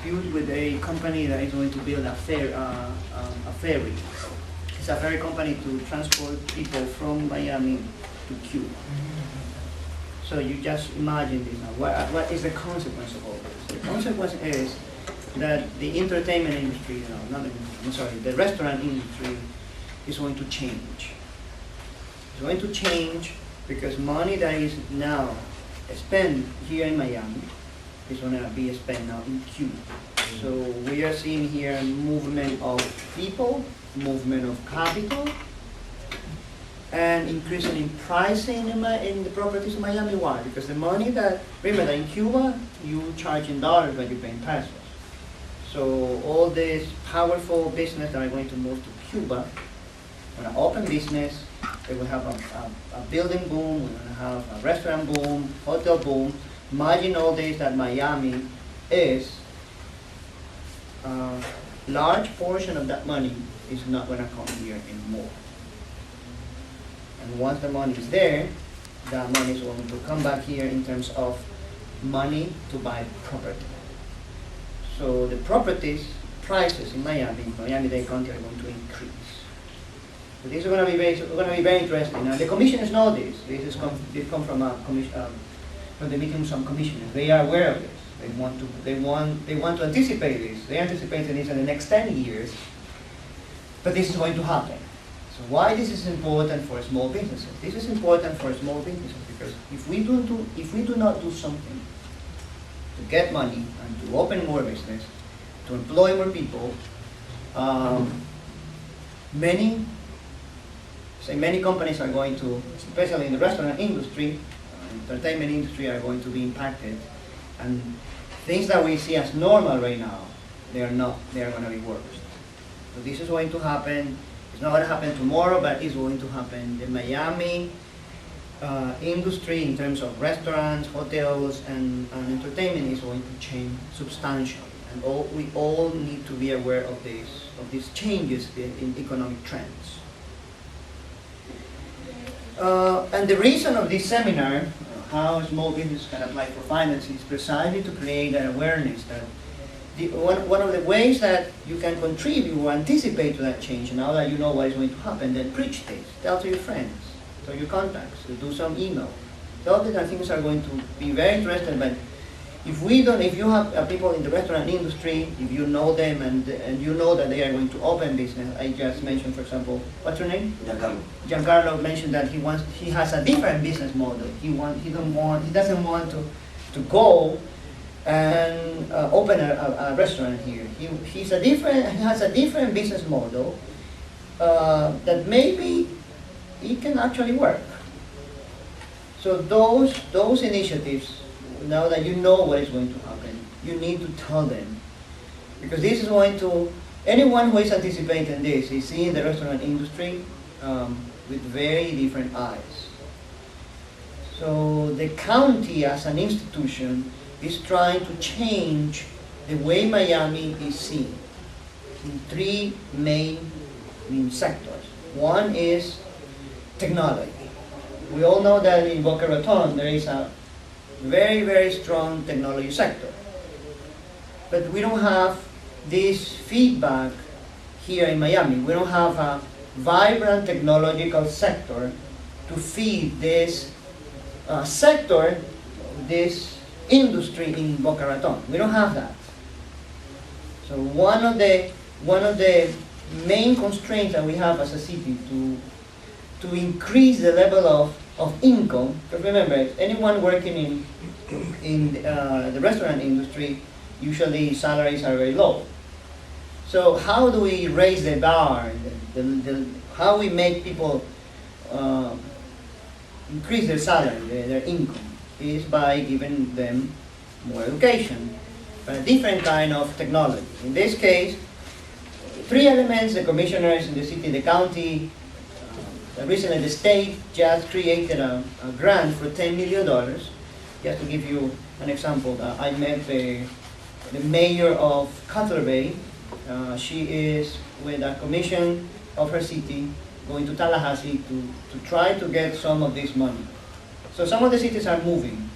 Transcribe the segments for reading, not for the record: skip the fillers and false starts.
dispute with a company that is going to build a ferry. It's a ferry company to transport people from Miami to Cuba. So you just imagine this now. What is the consequence of all this? The consequence is that the entertainment industry, the restaurant industry is going to change. It's going to change because money that is now spent here in Miami is going to be spent now in Cuba. So we are seeing here a movement of people, movement of capital, and increasing in pricing in the properties in Miami. Why? Because the money that, remember in Cuba, you charge in dollars, but you pay in pesos. So all this powerful business that are going to move to Cuba, when I open business, they will have a building boom, we're going to have a restaurant boom, hotel boom. Imagine all this that Miami is. A large portion of that money is not going to come here anymore. And once the money is there, that money is going to come back here in terms of money to buy property. So the properties prices in Miami-Dade County are going to increase. So this is going to be very interesting. Now the commissioners know this. This come from from the meeting with some commissioners. They are aware of this. They want to anticipate this. They anticipate this in the next 10 years. But this is going to happen. So why this is important for small businesses? This is important for small businesses because if we do not do something to get money and to open more business, to employ more people, many companies are going to, especially in the restaurant industry, entertainment industry, are going to be impacted, and things that we see as normal right now, they are not. They are going to be worse. So this is going to happen. It's not going to happen tomorrow, but it's going to happen. The Miami industry, in terms of restaurants, hotels, and entertainment, is going to change substantially. And we all need to be aware of these changes in economic trends. And the reason of this seminar, how small business can apply for finance, is precisely to create an awareness that one of the ways that you can contribute or anticipate to that change, now that you know what is going to happen, then preach this, tell to your friends, tell your contacts, do some email. Tell them that things are going to be very interesting, but if you have people in the restaurant industry, if you know them and you know that they are going to open business, I just mentioned, for example, what's your name? Giancarlo mentioned that he has a different business model. He doesn't want to go and open a restaurant here. He has a different business model that maybe it can actually work. So those initiatives, now that you know what is going to happen, you need to tell them. Because this is going to, anyone who is anticipating this is seeing the restaurant industry with very different eyes. So the county as an institution is trying to change the way Miami is seen in three main sectors. One is technology. We all know that in Boca Raton there is a very, very strong technology sector. But we don't have this feedback here in Miami. We don't have a vibrant technological sector to feed this sector, this industry in Boca Raton. We don't have that. So one of the main constraints that we have as a city to increase the level of income, because remember, anyone working in the restaurant industry, usually salaries are very low. So how do we raise the bar? How we make people increase their salary, their income, is by giving them more education, but a different kind of technology. In this case, three elements: the commissioners in the city, the county. Recently, the state just created a grant for $10 million. Just to give you an example, I met the mayor of Cutler Bay. She is with a commission of her city going to Tallahassee to try to get some of this money. So some of the cities are moving.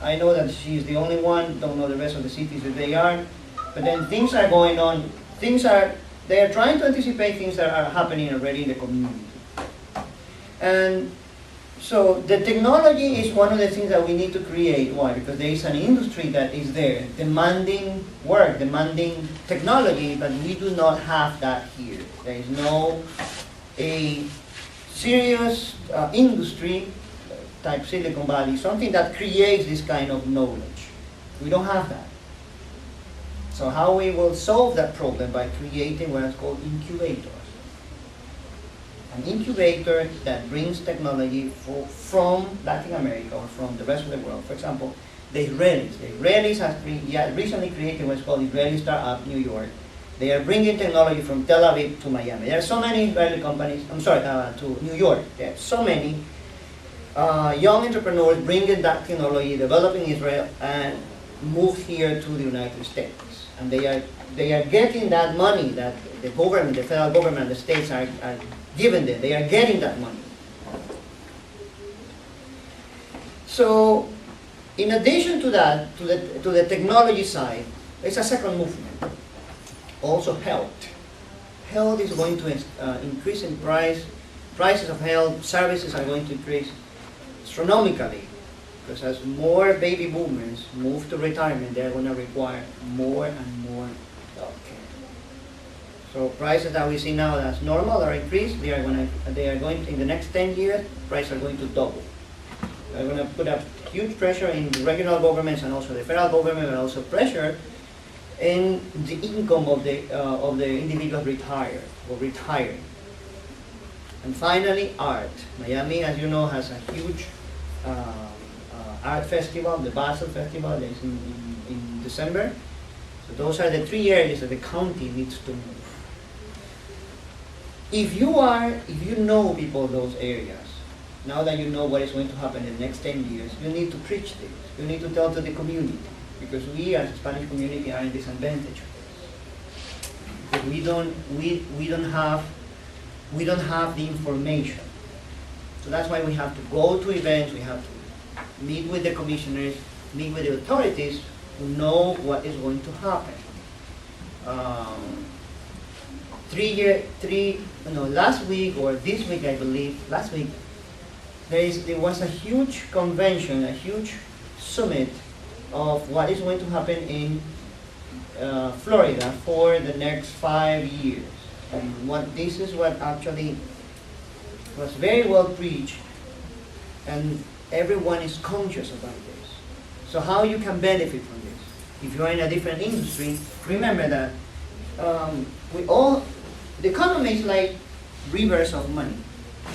I know that she is the only one, don't know the rest of the cities that they are. But then things are going on, they are trying to anticipate things that are happening already in the community. And so the technology is one of the things that we need to create. Why? Because there is an industry that is there, demanding work, demanding technology, but we do not have that here. There is no a serious industry type Silicon Valley, something that creates this kind of knowledge. We don't have that. So how we will solve that problem? By creating what is called incubators. An incubator that brings technology from Latin America or from the rest of the world. For example, the Israelis. The Israelis have recently created what's called Israeli Startup New York. They are bringing technology from Tel Aviv to Miami. There are so many Israeli companies, to New York. There are so many young entrepreneurs bringing that technology, developing Israel, and move here to the United States. And they are getting that money that the government, the federal government, the states are giving them. They are getting that money. So, in addition to that, to the technology side, there's a second movement. Also health. Health is going to increase in price. Prices of health services are going to increase astronomically. Because as more baby boomers move to retirement, they're going to require more and more health care. So prices that we see now as normal are increased. They are going to, in the next 10 years, prices are going to double. They're going to put up huge pressure in the regional governments and also the federal government, and also pressure in the income of the individuals retired or retiring. And finally, art. Miami, as you know, has a huge art festival, the Basel Festival, that is in December. So those are the 3 areas that the county needs to move. If you know people in those areas, now that you know what is going to happen in the next 10 years, you need to preach this. You need to tell to the community, because we as a Spanish community are in disadvantage of this. Because we don't have the information. So that's why we have to go to events, we have to meet with the commissioners, meet with the authorities who know what is going to happen. Last week or this week, I believe, last week, there was a huge convention, a huge summit of what is going to happen in Florida for the next 5 years. And this is what actually was very well preached, and everyone is conscious about this. So how you can benefit from this? If you are in a different industry, remember that the economy is like rivers of money.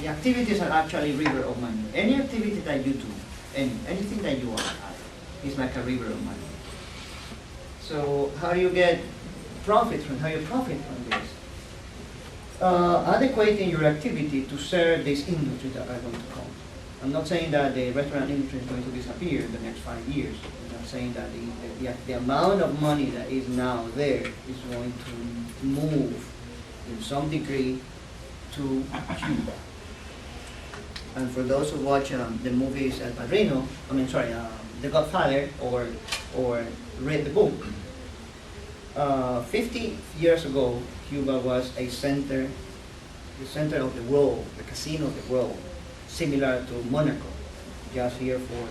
The activities are actually river of money. Any activity that you do, anything that you are is like a river of money. So how do you get profit from? How you profit from this? Adequating your activity to serve this industry that are going to come. I'm not saying that the restaurant industry is going to disappear in the next 5 years. I'm not saying that the amount of money that is now there is going to move in some degree to Cuba. And for those who watch the movies El Padrino, The Godfather, or read the book, 50 years ago, Cuba was the center of the world, the casino of the world, similar to Monaco, just here for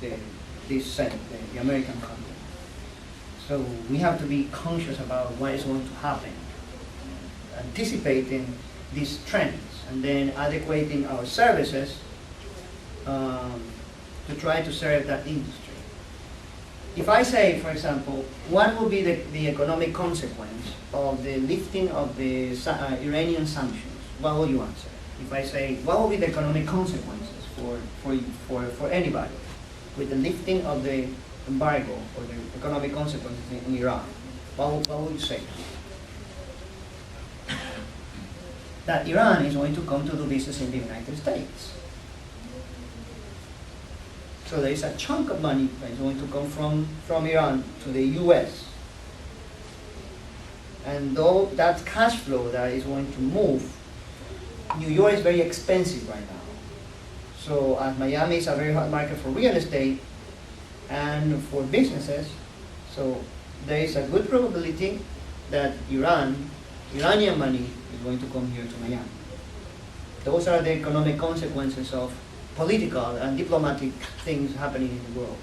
the American content. So we have to be conscious about what is going to happen, anticipating these trends, and then adequating our services to try to serve that industry. If I say, for example, what will be the economic consequence of the lifting of the Iranian sanctions, what will you answer? If I say, what will be the economic consequences for anybody with the lifting of the embargo or the economic consequences in Iran, what would you say? That Iran is going to come to do business in the United States. So there is a chunk of money that is going to come from Iran to the US. And though that cash flow that is going to move, New York is very expensive right now. So as Miami is a very hot market for real estate and for businesses, so there is a good probability that Iranian money is going to come here to Miami. Those are the economic consequences of political and diplomatic things happening in the world.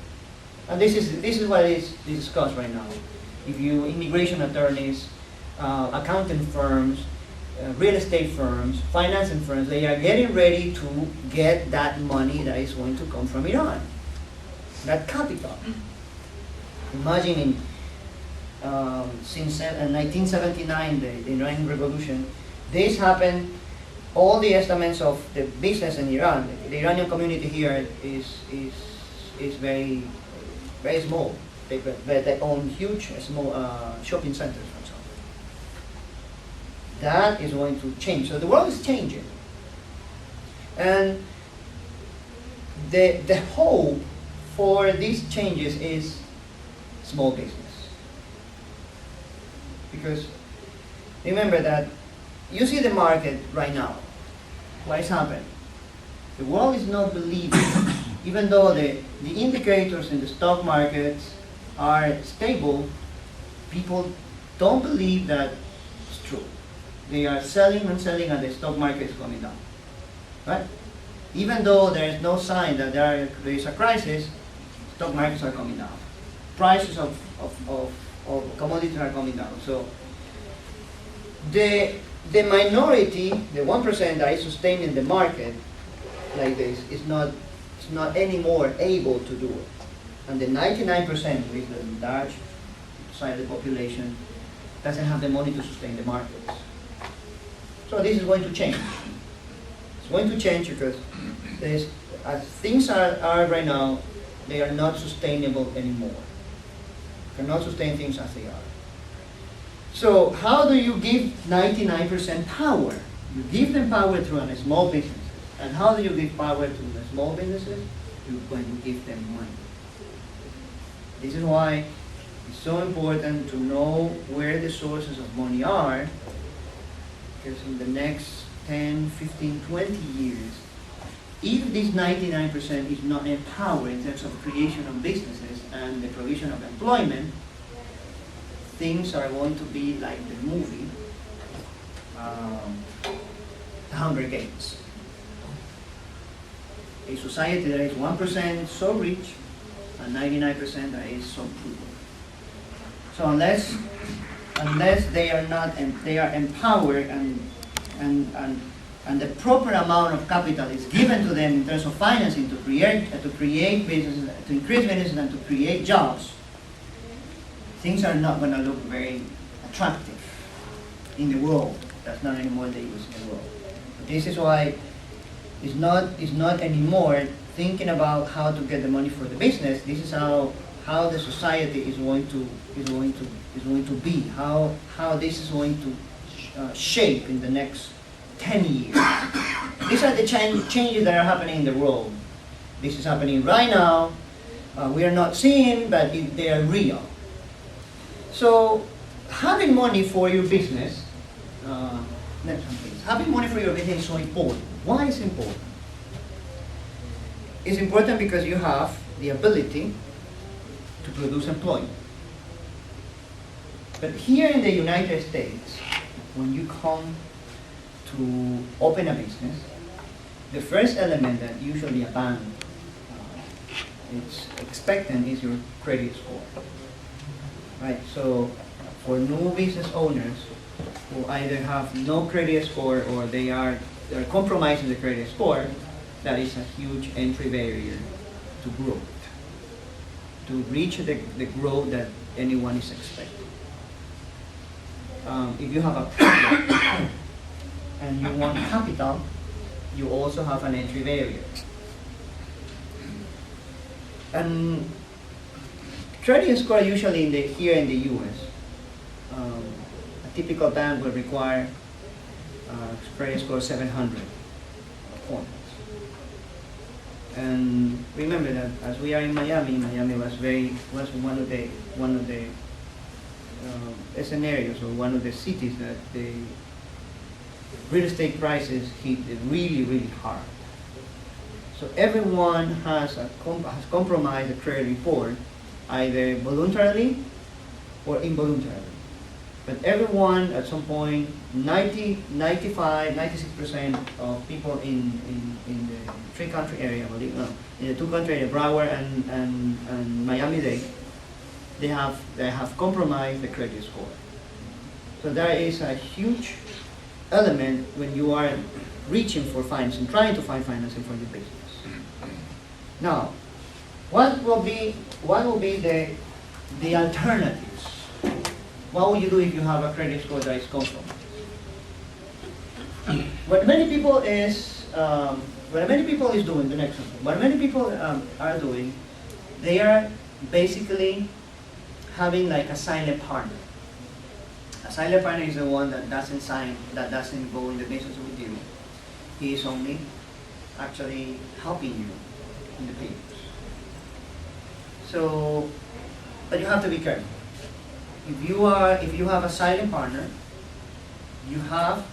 And this is what is discussed right now. If you immigration attorneys, accounting firms, real estate firms, financing firms, they are getting ready to get that money that is going to come from Iran, that capital. Imagine since 1979, the Iranian Revolution, this happened. All the estimates of the business in Iran, the Iranian community here is very small. They own huge small shopping centers, for example. That is going to change. So the world is changing, and the hope for these changes is small business. Because remember that you see the market right now. What is happening? The world is not believing, even though the indicators in the stock markets are stable, people don't believe that it's true. They are selling and selling and the stock market is coming down. Right? Even though there is no sign that there is a crisis, stock markets are coming down. Prices of commodities are coming down. So the minority, the 1% that is sustaining the market like this, is not anymore able to do it. And the 99%, which is the large side of the population, doesn't have the money to sustain the markets. So this is going to change. It's going to change because as things are right now, they are not sustainable anymore. You cannot sustain things as they are. So how do you give 99% power? You give them power through a small business. And how do you give power to the small businesses? You're going to give them money. This is why it's so important to know where the sources of money are, because in the next 10, 15, 20 years, if this 99% is not empowered in terms of creation of businesses and the provision of employment, things are going to be like the movie, The Hunger Games. A society that is 1% so rich and 99% that is so poor. So unless they are empowered and the proper amount of capital is given to them in terms of financing to create businesses, to increase businesses and to create jobs, things are not going to look very attractive in the world. That's not anymore the use in the world. This is why it's not anymore thinking about how to get the money for the business. This is how the society is going to be, how this is going to shape in the next 10 years. These are the changes that are happening in the world. This is happening right now. We are not seeing, but they are real. So having money for your business, next one please. Having money for your business is so important. Why is it important? It's important because you have the ability to produce employment. But here in the United States, when you come to open a business, the first element that usually a bank is expecting is your credit score. Right? So for new business owners who either have no credit score or they're compromising the credit score, that is a huge entry barrier to growth, to reach the growth that anyone is expecting. If you have a product and you want capital, you also have an entry barrier. And credit score usually here in the U.S., a typical bank will require credit score 700 points. And remember that as we are in Miami was one of the scenarios or one of the cities that the real estate prices hit really, really hard. So everyone has compromised the credit report either voluntarily or involuntarily. But everyone at some point, 90, 95, 96% of people in the three-country area, well, in the two-country area, Broward and Miami-Dade, they have compromised the credit score. So there is a huge element when you are reaching for financing, trying to find financing for your business. Now, what will be the alternatives? What will you do if you have a credit score that is compromised? What many people is doing, the next one. What many people are doing, they are basically having like a silent partner. A silent partner is the one that doesn't sign, that doesn't go in the business with you. He is only actually helping you in the papers. So, but you have to be careful. If you have a silent partner, you have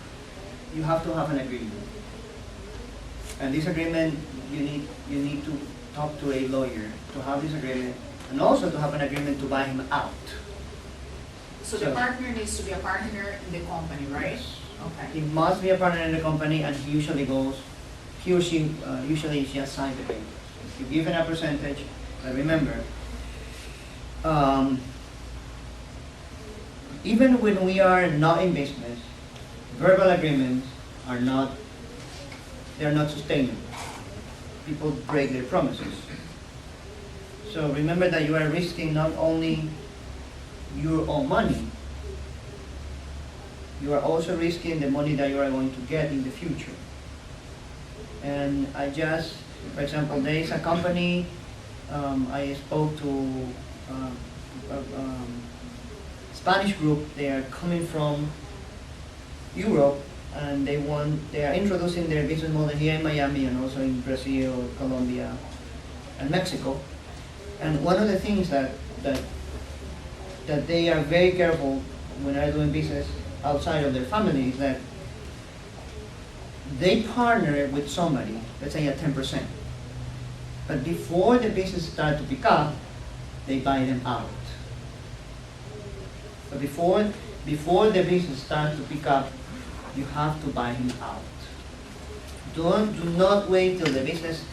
to have an agreement. And this agreement, you need to talk to a lawyer to have this agreement, and also to have an agreement to buy him out. So the partner needs to be a partner in the company, right? Yes. Okay. He must be a partner in the company, and he or she usually just signs the papers. You give him a percentage, but remember, even when we are not in business, verbal agreements are not sustainable. People break their promises. So remember that you are risking not only your own money, you are also risking the money that you are going to get in the future. And for example, there is a company, I spoke to Spanish group. They are coming from Europe, and they are introducing their business model here in Miami and also in Brazil, Colombia, and Mexico. And one of the things that they are very careful when they're doing business outside of their family is that they partner with somebody, let's say at 10%. But before the business starts to pick up, they buy them out. But before the business starts to pick up, you have to buy him out. Do not wait till the business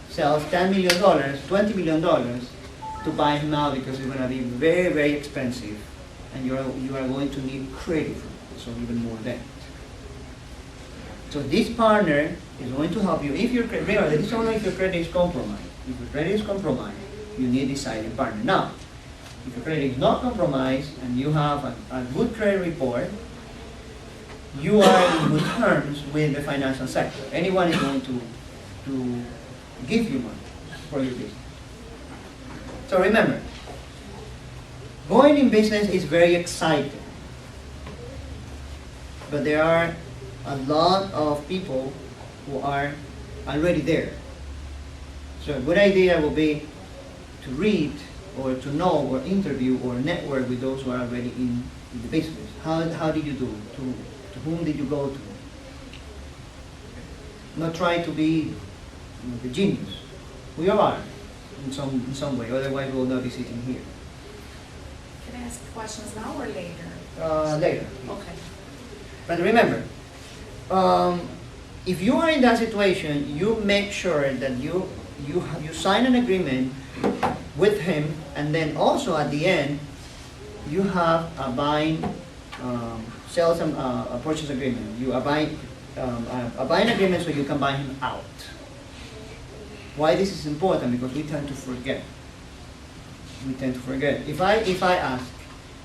sells $10 million, $20 million to buy him out, because it's going to be very, very expensive, and you are going to need credit for it, so even more debt. So this partner is going to help you. Remember, this is only if your credit is compromised. If your credit is compromised, you need a silent partner. Now, if your credit is not compromised and you have a good credit report, you are in good terms with the financial sector. Anyone is going to give you money for your business. So remember, going in business is very exciting, but there are a lot of people who are already there. So a good idea will be to read or to know or interview or network with those who are already in the business. How did you do? To whom did you go to? Not try to be the genius. We are in some way, otherwise we will not be sitting here. Can I ask questions now or later? Later. Okay. But remember, if you are in that situation, you make sure that you sign an agreement with him, and then also at the end, you have a buying, sales and a purchase agreement. You are buying a buying agreement so you can buy him out. Why this is important? Because we tend to forget. If I ask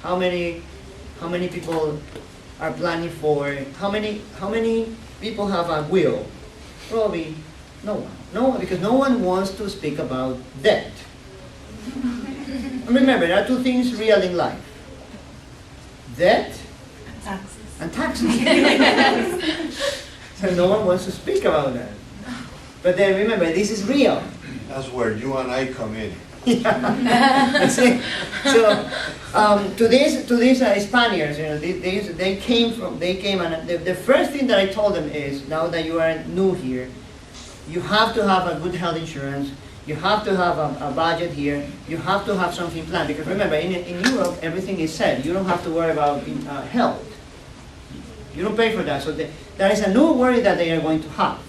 how many people are planning for, how many people have a will? Probably no one. No one, because no one wants to speak about debt. And remember, there are two things real in life: debt and taxes. So no one wants to speak about that. But then remember, this is real. That's where you and I come in. That's it. So to these Spaniards, they came, and the first thing that I told them is, now that you are new here, you have to have a good health insurance. You have to have a budget here. You have to have something planned. Because remember, in Europe, everything is set. You don't have to worry about health. You don't pay for that. So that is a new worry that they are going to have.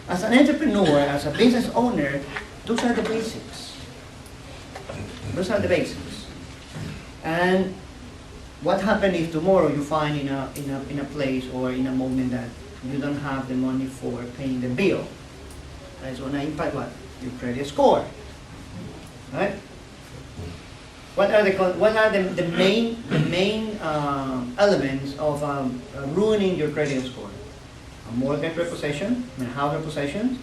As an entrepreneur, as a business owner, those are the basics. Those are the basics. And what happens if tomorrow you find in a place or in a moment that you don't have the money for paying the bill? That is going to impact what? Your credit score. Right? What are the main elements of ruining your credit score? A mortgage repossession, house repossession,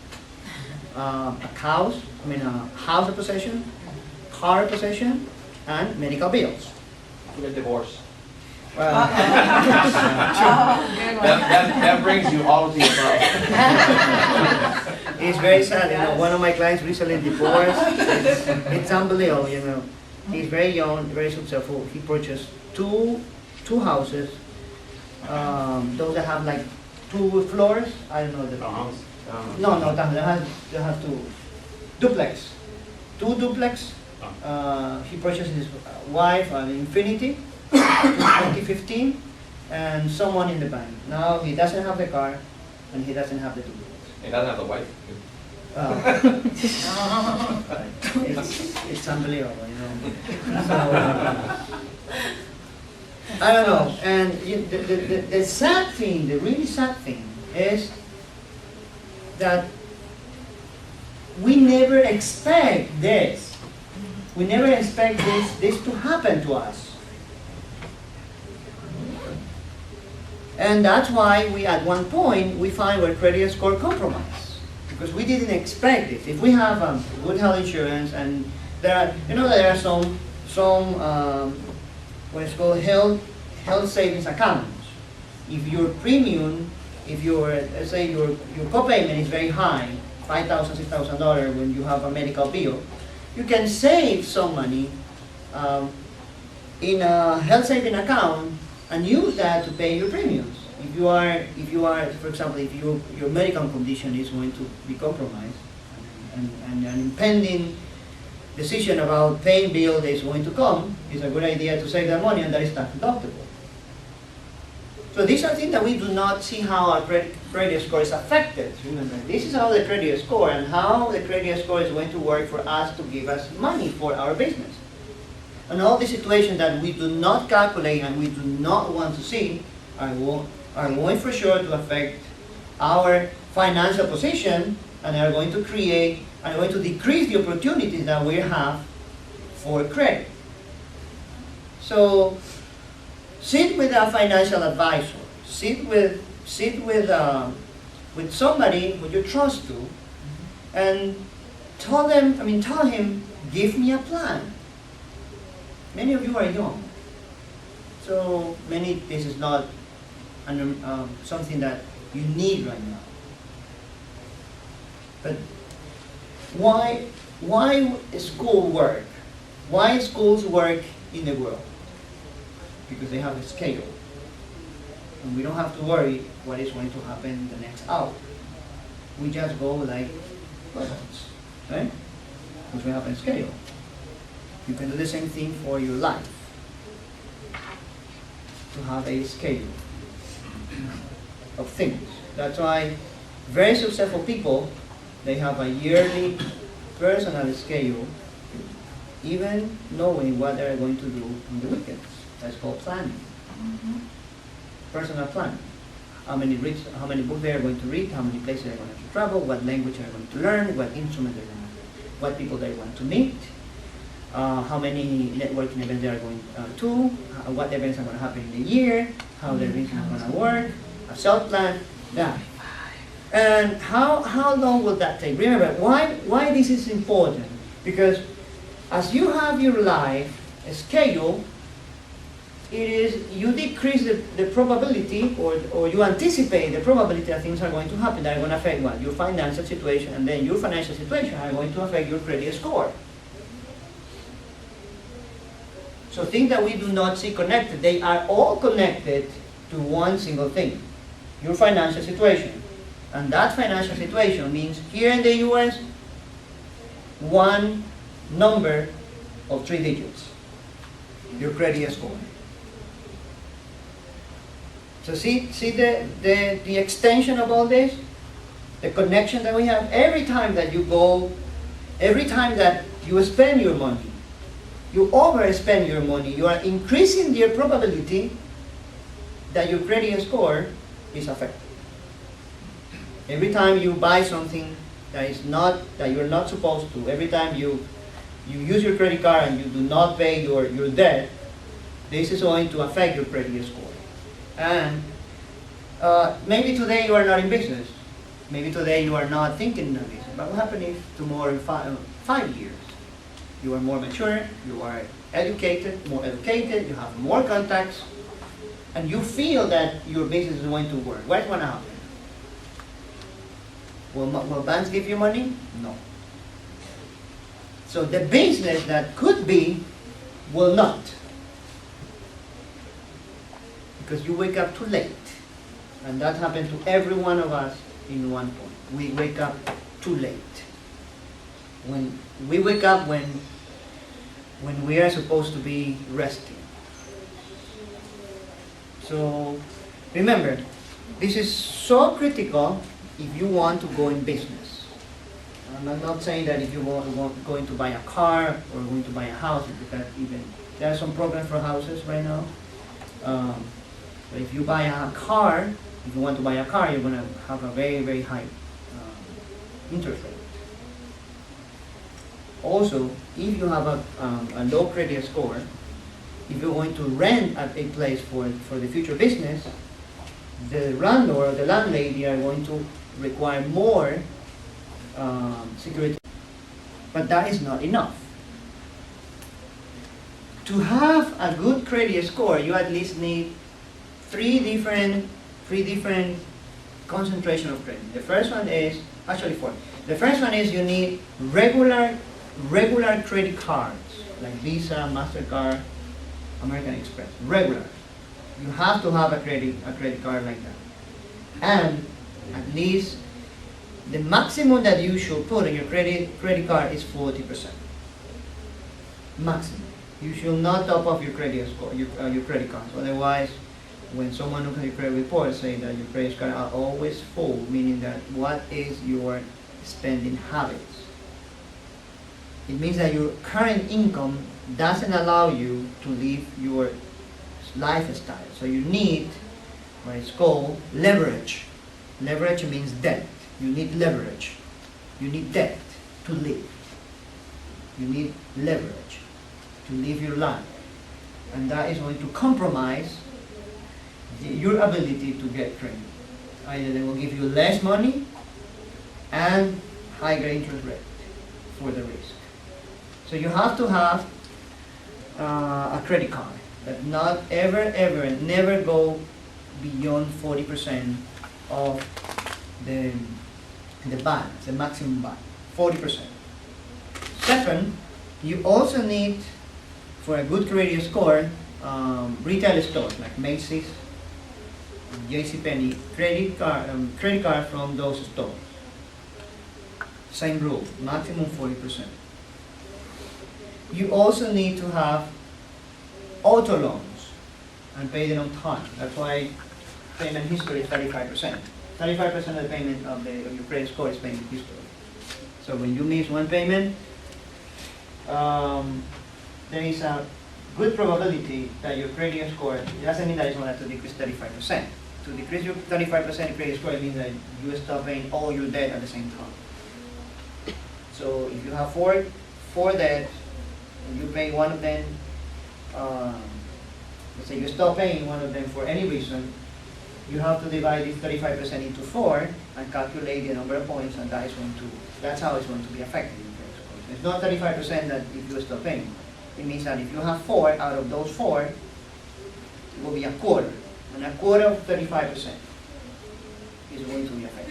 a house repossession, car repossession, and medical bills. A divorce. Well, That brings you all of the above. it's very sad. One of my clients recently divorced. It's unbelievable. He's very young, very successful. He purchased two houses. Those that have like 2 floors. I don't know the. No, they have 2 duplex. 2 duplex. He purchased his wife an Infinity 2015, and someone in the bank. Now he doesn't have the car, and he doesn't have the duplex. He doesn't have the wife. It's unbelievable, So, I don't know. And the sad thing, the really sad thing, is that we never expect this. We never expect this to happen to us. And that's why at one point, we find our credit score compromised. Because we didn't expect it. If we have good health insurance, and there are some what is called health savings accounts. If your premium, let's say your copayment is very high, $5,000, $6,000 when you have a medical bill, you can save some money in a health saving account and use that to pay your premiums. If you are, for example, if your medical condition is going to be compromised, and an impending decision about paying bill that is going to come, it's a good idea to save that money, and that is tax deductible. So these are things that we do not see how our credit score is affected. Remember, this is how the credit score and how the credit score is going to work for us to give us money for our business. And all the situations that we do not calculate and we do not want to see are going for sure to affect our financial position, and are going to decrease the opportunities that we have for credit. So sit with a financial advisor. Sit with somebody who you trust to, and tell him, give me a plan. Many of you are young, so this is not something that you need right now. But why school work? Why schools work in the world? Because they have a schedule. And we don't have to worry what is going to happen the next hour. We just go like robots, right? Because we have a schedule. You can do the same thing for your life. To have a schedule of things. That's why very successful people, they have a yearly personal schedule, even knowing what they're going to do on the weekends. That's called planning. Personal planning. How many books they are going to read, how many places they're going to travel, what language they're going to learn, what instrument they're going to learn, what people they want to meet, how many networking events they are going to, what events are going to happen in the year, how their business is going to work, a sales plan, that. And how long will that take? Remember, why this is important? Because as you have your life schedule, you decrease the probability, or you anticipate the probability that things are going to happen that are going to affect what? Your financial situation, and then your financial situation are going to affect your credit score. So things that we do not see connected, they are all connected to one single thing, your financial situation. And that financial situation means here in the US, one number of 3 digits, your credit score. So see the extension of all this? The connection that we have every time that you go, every time that you spend your money, you overspend your money, you are increasing your probability that your credit score is affected. Every time you buy something that you're not supposed to, every time you use your credit card and you do not pay your debt, this is going to affect your credit score. And maybe today you are not in business. Maybe today you are not thinking of business. But what happens if tomorrow in 5 years? You are more mature, you are more educated, you have more contacts, and you feel that your business is going to work. What's going to happen? Will banks give you money? No. So the business that could be will not. Because you wake up too late. And that happened to every one of us in one point. We wake up too late. When we wake up when we are supposed to be resting. So remember, this is so critical if you want to go in business. I'm not saying that if you going to buy a car or going to buy a house, because even there are some programs for houses right now. But if you buy a car, if you want to buy a car, you're going to have a very, very high interest rate. Also, if you have a low credit score, if you're going to rent at a place for the future business, the landlord or the landlady are going to require more security. But that is not enough. To have a good credit score, you at least need three different concentration of credit. The first one is, actually 4. The first one is you need regular credit cards, like Visa, MasterCard, American Express. Regular. You have to have a credit card like that. And at least the maximum that you should put on your credit card is 40%. Maximum. You should not top up your credit score, your credit cards. Otherwise, when someone looks at your credit report, saying that your credit cards are always full, meaning that what is your spending habits? It means that your current income doesn't allow you to live your lifestyle. So you need what is called leverage. Leverage means debt. You need leverage. You need debt to live. You need leverage to live your life. And that is going to compromise your ability to get credit. Either they will give you less money and higher interest rate for the risk. So you have to have a credit card that not never go beyond 40% of the balance, the maximum balance, 40%. Second, you also need, for a good credit score, retail stores like Macy's, JCPenney, credit card from those stores. Same rule, maximum 40%. You also need to have auto loans and pay them on time. That's why payment history is 35%. 35% of the payment of your credit score is payment history. So when you miss one payment, there is a good probability that your credit score, it doesn't mean that it's going to decrease 35%. To decrease your 35% credit score, it means that you stop paying all your debt at the same time. So if you have four debts, and you pay one of them, let's say you stop paying one of them for any reason, you have to divide this 35% into 4 and calculate the number of points, and that's how it's going to be affected in credit score. It's not 35% that if you stop paying. It means that if you have 4, out of those 4, it will be a quarter. And a quarter of 35% is going to be affected.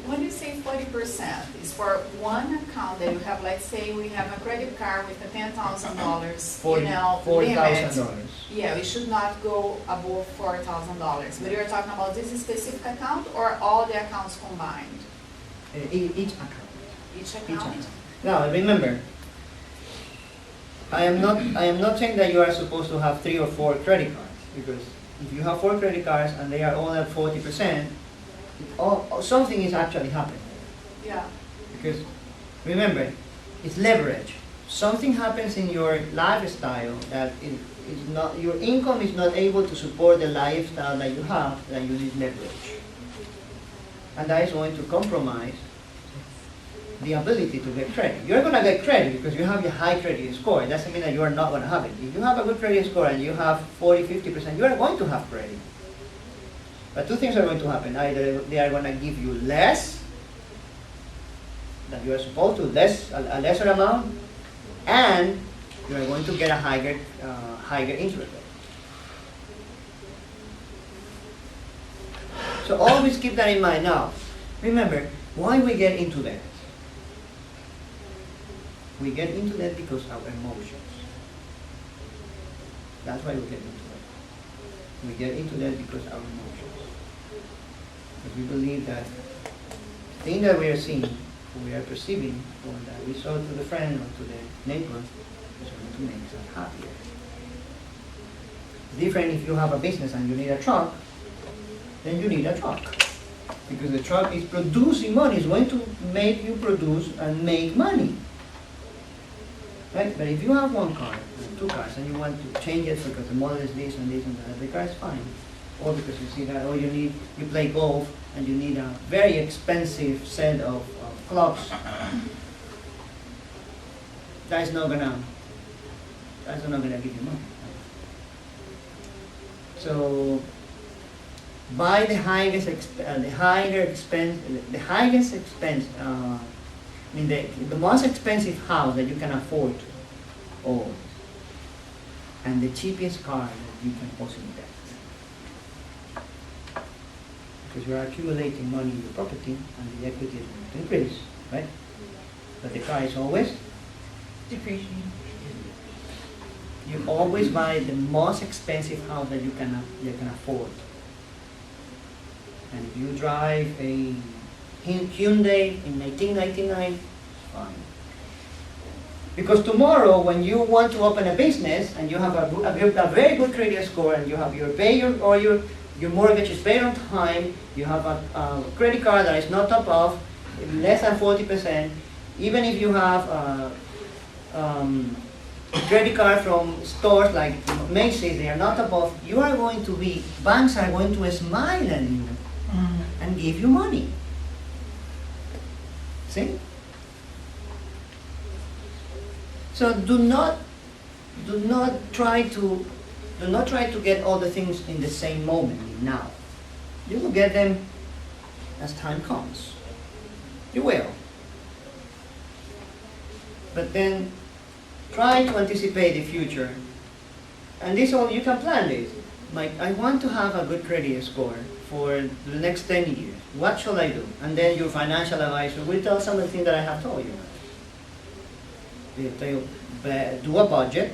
When you say 40%, it's for one account that you have, let's say we have a credit card with a $10,000, limit. $4,000. Yeah, we should not go above $4,000. But you're talking about this specific account or all the accounts combined? Each account. Each account? Now, remember, I am not saying that you are supposed to have 3 or 4 credit cards, because if you have 4 credit cards and they are all at 40%, something is actually happening. Yeah. Because remember, it's leverage. Something happens in your lifestyle that is not, your income is not able to support the lifestyle that you have, then you need leverage. And that is going to compromise the ability to get credit. You're going to get credit because you have a high credit score. It doesn't mean that you are not going to have it. If you have a good credit score and you have 40, 50%, you are going to have credit. But 2 things are going to happen. Either they are going to give you less that you are supposed to, a lesser amount, and you are going to get a higher interest rate. So always keep that in mind. Now, remember, why we get into that? We get into that because of our emotions. That's why we get into that. We get into that because of our emotions. Because we believe that the thing that we are seeing, we are perceiving, or that we saw to the friend or to the neighbor, is going to make us happier. It's different if you have a business and you need a truck, then you need a truck. Because the truck is producing money, it's going to make you produce and make money. Right? But if you have 1 car, 2 cars, and you want to change it because the model is this and this and that, the car is fine. Or because you see that, or you play golf and you need a very expensive set of clubs. That's not gonna give you money. So buy the highest expense. The most expensive house that you can afford to own, and the cheapest car that you can possibly get. Because you are accumulating money in your property, and the equity is going to increase, right? But the car is always depreciating. You always buy the most expensive house that you can afford. And if you drive a Hyundai in 1999, fine. Because tomorrow, when you want to open a business and you have a very good credit score and you have your mortgage is paid on time, you have a credit card that is not top off, less than 40%, even if you have credit card from stores like Macy's, they are not top off, banks are going to smile at you and give you money. See? So do not try to get all the things in the same moment, now. You will get them as time comes. You will. But then try to anticipate the future. And this all you can plan this. Like, I want to have a good credit score for the next 10 years. What shall I do? And then your financial advisor will tell some of the things that I have told you. They'll tell you, do a budget.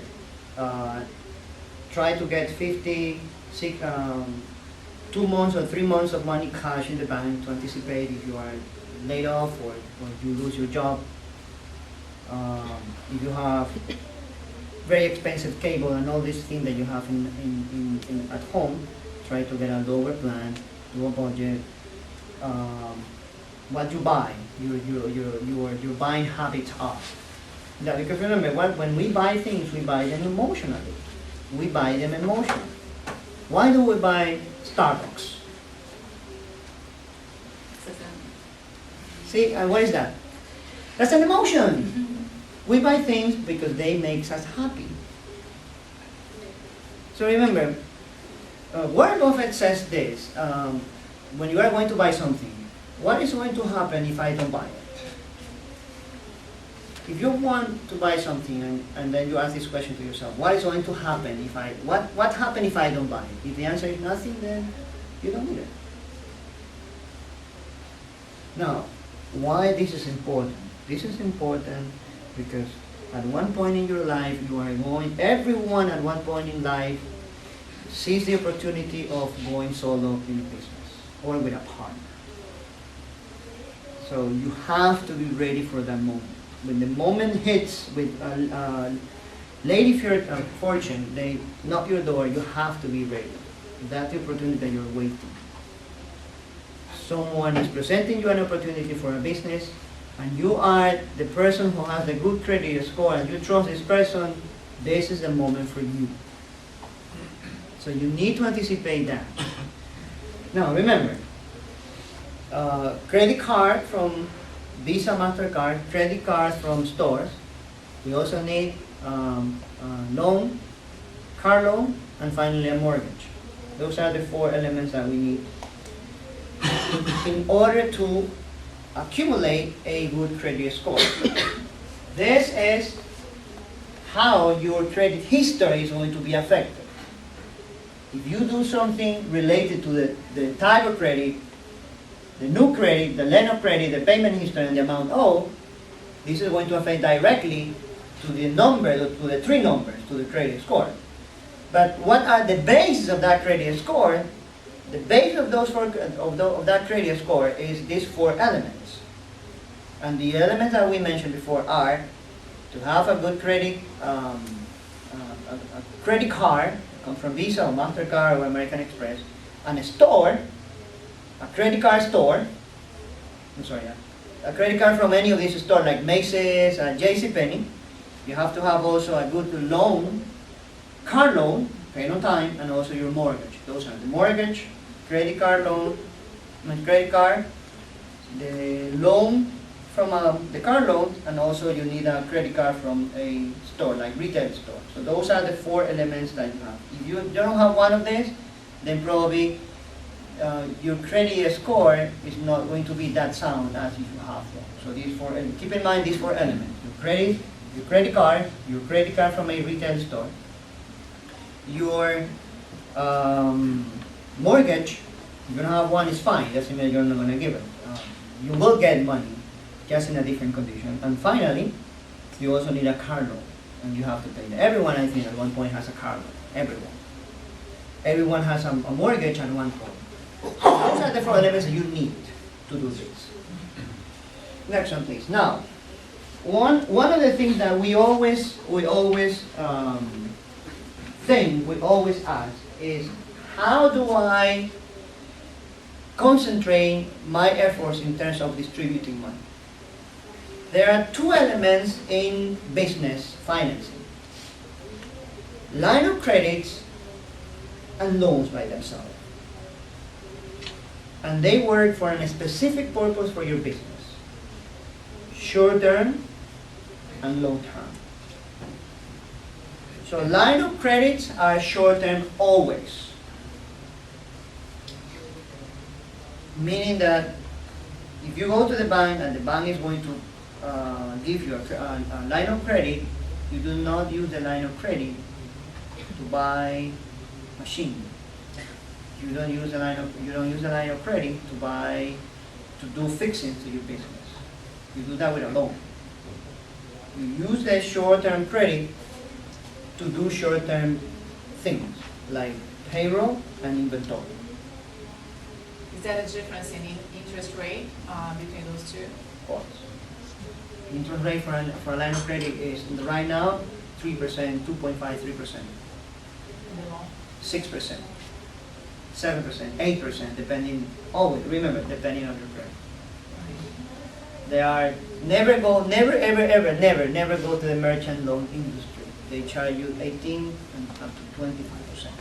Try to get 2 months or 3 months of money cash in the bank to anticipate if you are laid off or you lose your job. If you have very expensive cable and all these things that you have at home, try to get a lower plan, do a budget. What you buy, your buying habits are. Yeah, because remember, when we buy things, we buy them emotionally. We buy them emotionally. Why do we buy Starbucks? See, what is that? That's an emotion. We buy things because they make us happy. So remember, Warren Buffett says this, when you are going to buy something, what is going to happen if I don't buy it? If you want to buy something and then you ask this question to yourself, what is going to happen if what happens if I don't buy it? If the answer is nothing, then you don't need it. Now, why this is important? This is important because at one point in your life, everyone at one point in life sees the opportunity of going solo in a business or with a partner. So you have to be ready for that moment. when the moment hits with lady fortune, they knock your door, you have to be ready. That's the opportunity that you're waiting. Someone is presenting you an opportunity for a business, and you are the person who has the good credit score, and you trust this person, this is the moment for you. So you need to anticipate that. Now remember, credit card from Visa, MasterCard, credit cards from stores. We also need loan, car loan, and finally a mortgage. Those are the 4 elements that we need in order to accumulate a good credit score. This is how your credit history is going to be affected. If you do something related to the type of credit, the new credit, the length of credit, the payment history, and the amount owed, this is going to affect directly to the number, to the 3 numbers, to the credit score. But what are the basis of that credit score? The base of those of that credit score is these 4 elements. And the elements that we mentioned before are to have a good credit, a credit card, come from Visa or MasterCard or American Express, and a store, a credit card store, a credit card from any of these stores like Macy's and JCPenney. You have to have also a good loan, car loan, pay on time, and also your mortgage. Those are the mortgage, credit card loan, credit card, the loan from the car loan, and also you need a credit card from a store, like retail store. So those are the 4 elements that you have. If you don't have one of these, then probably your credit score is not going to be that sound as if you have one. So these 4, keep in mind these 4 elements: your credit card from a retail store, your mortgage. If you don't have one, it's fine. Doesn't mean you're not going to give it. You will get money, just in a different condition. And finally, you also need a car loan, and you have to pay that. Everyone, I think, at one point has a car loan. Everyone. Everyone has a mortgage at one point. Those are the 4 elements that you need to do this. Next one, please. Now, one of the things that we always ask is, how do I concentrate my efforts in terms of distributing money? There are 2 elements in business financing: line of credits and loans by themselves. And they work for a specific purpose for your business: short term and long term. So line of credits are short term always. Meaning that if you go to the bank and the bank is going to give you a line of credit, you do not use the line of credit to buy machine. You don't use the line of credit to do fixings to your business. You do that with a loan. You use the short-term credit to do short-term things like payroll and inventory. Is that a difference in interest rate between those 2? Of course. Interest rate for a line of credit is right now 3%, 2.5, 3%, 6%, 7%, 8%, depending. Always remember, depending on your credit. They are never go to the merchant loan industry. They charge you 18 and up to 25%.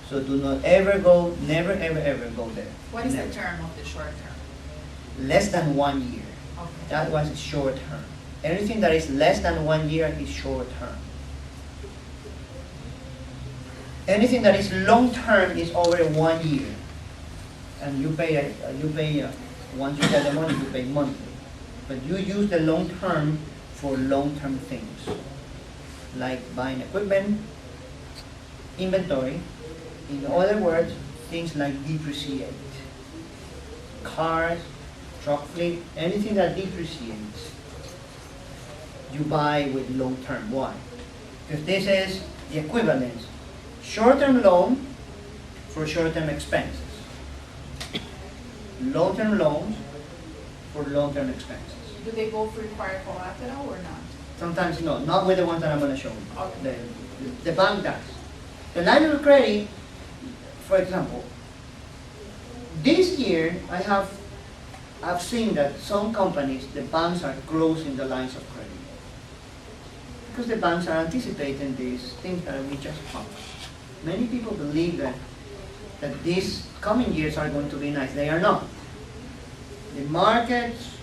So do not ever go, never go there. What is never. the term of the short term? Less than 1 year. Okay. That was short term. Anything that is less than 1 year is short term. Anything that is long term is over 1 year, and you pay once you get the money, you pay monthly. But you use the long term for long term things, like buying equipment, inventory. In other words, things like depreciate. Cars, truck fleet, anything that depreciates, you buy with long term. Why? Because this is the equivalence. Short-term loan for short-term expenses. Long-term loans for long-term expenses. Do they both require collateral or not? Sometimes no, not with the ones that I'm gonna show you. Okay. The bank does. The line of credit, for example, this year I've seen that some companies, the banks are closing the lines of credit. Because the banks are anticipating these things that we just talked. Many people believe that these coming years are going to be nice. They are not. The markets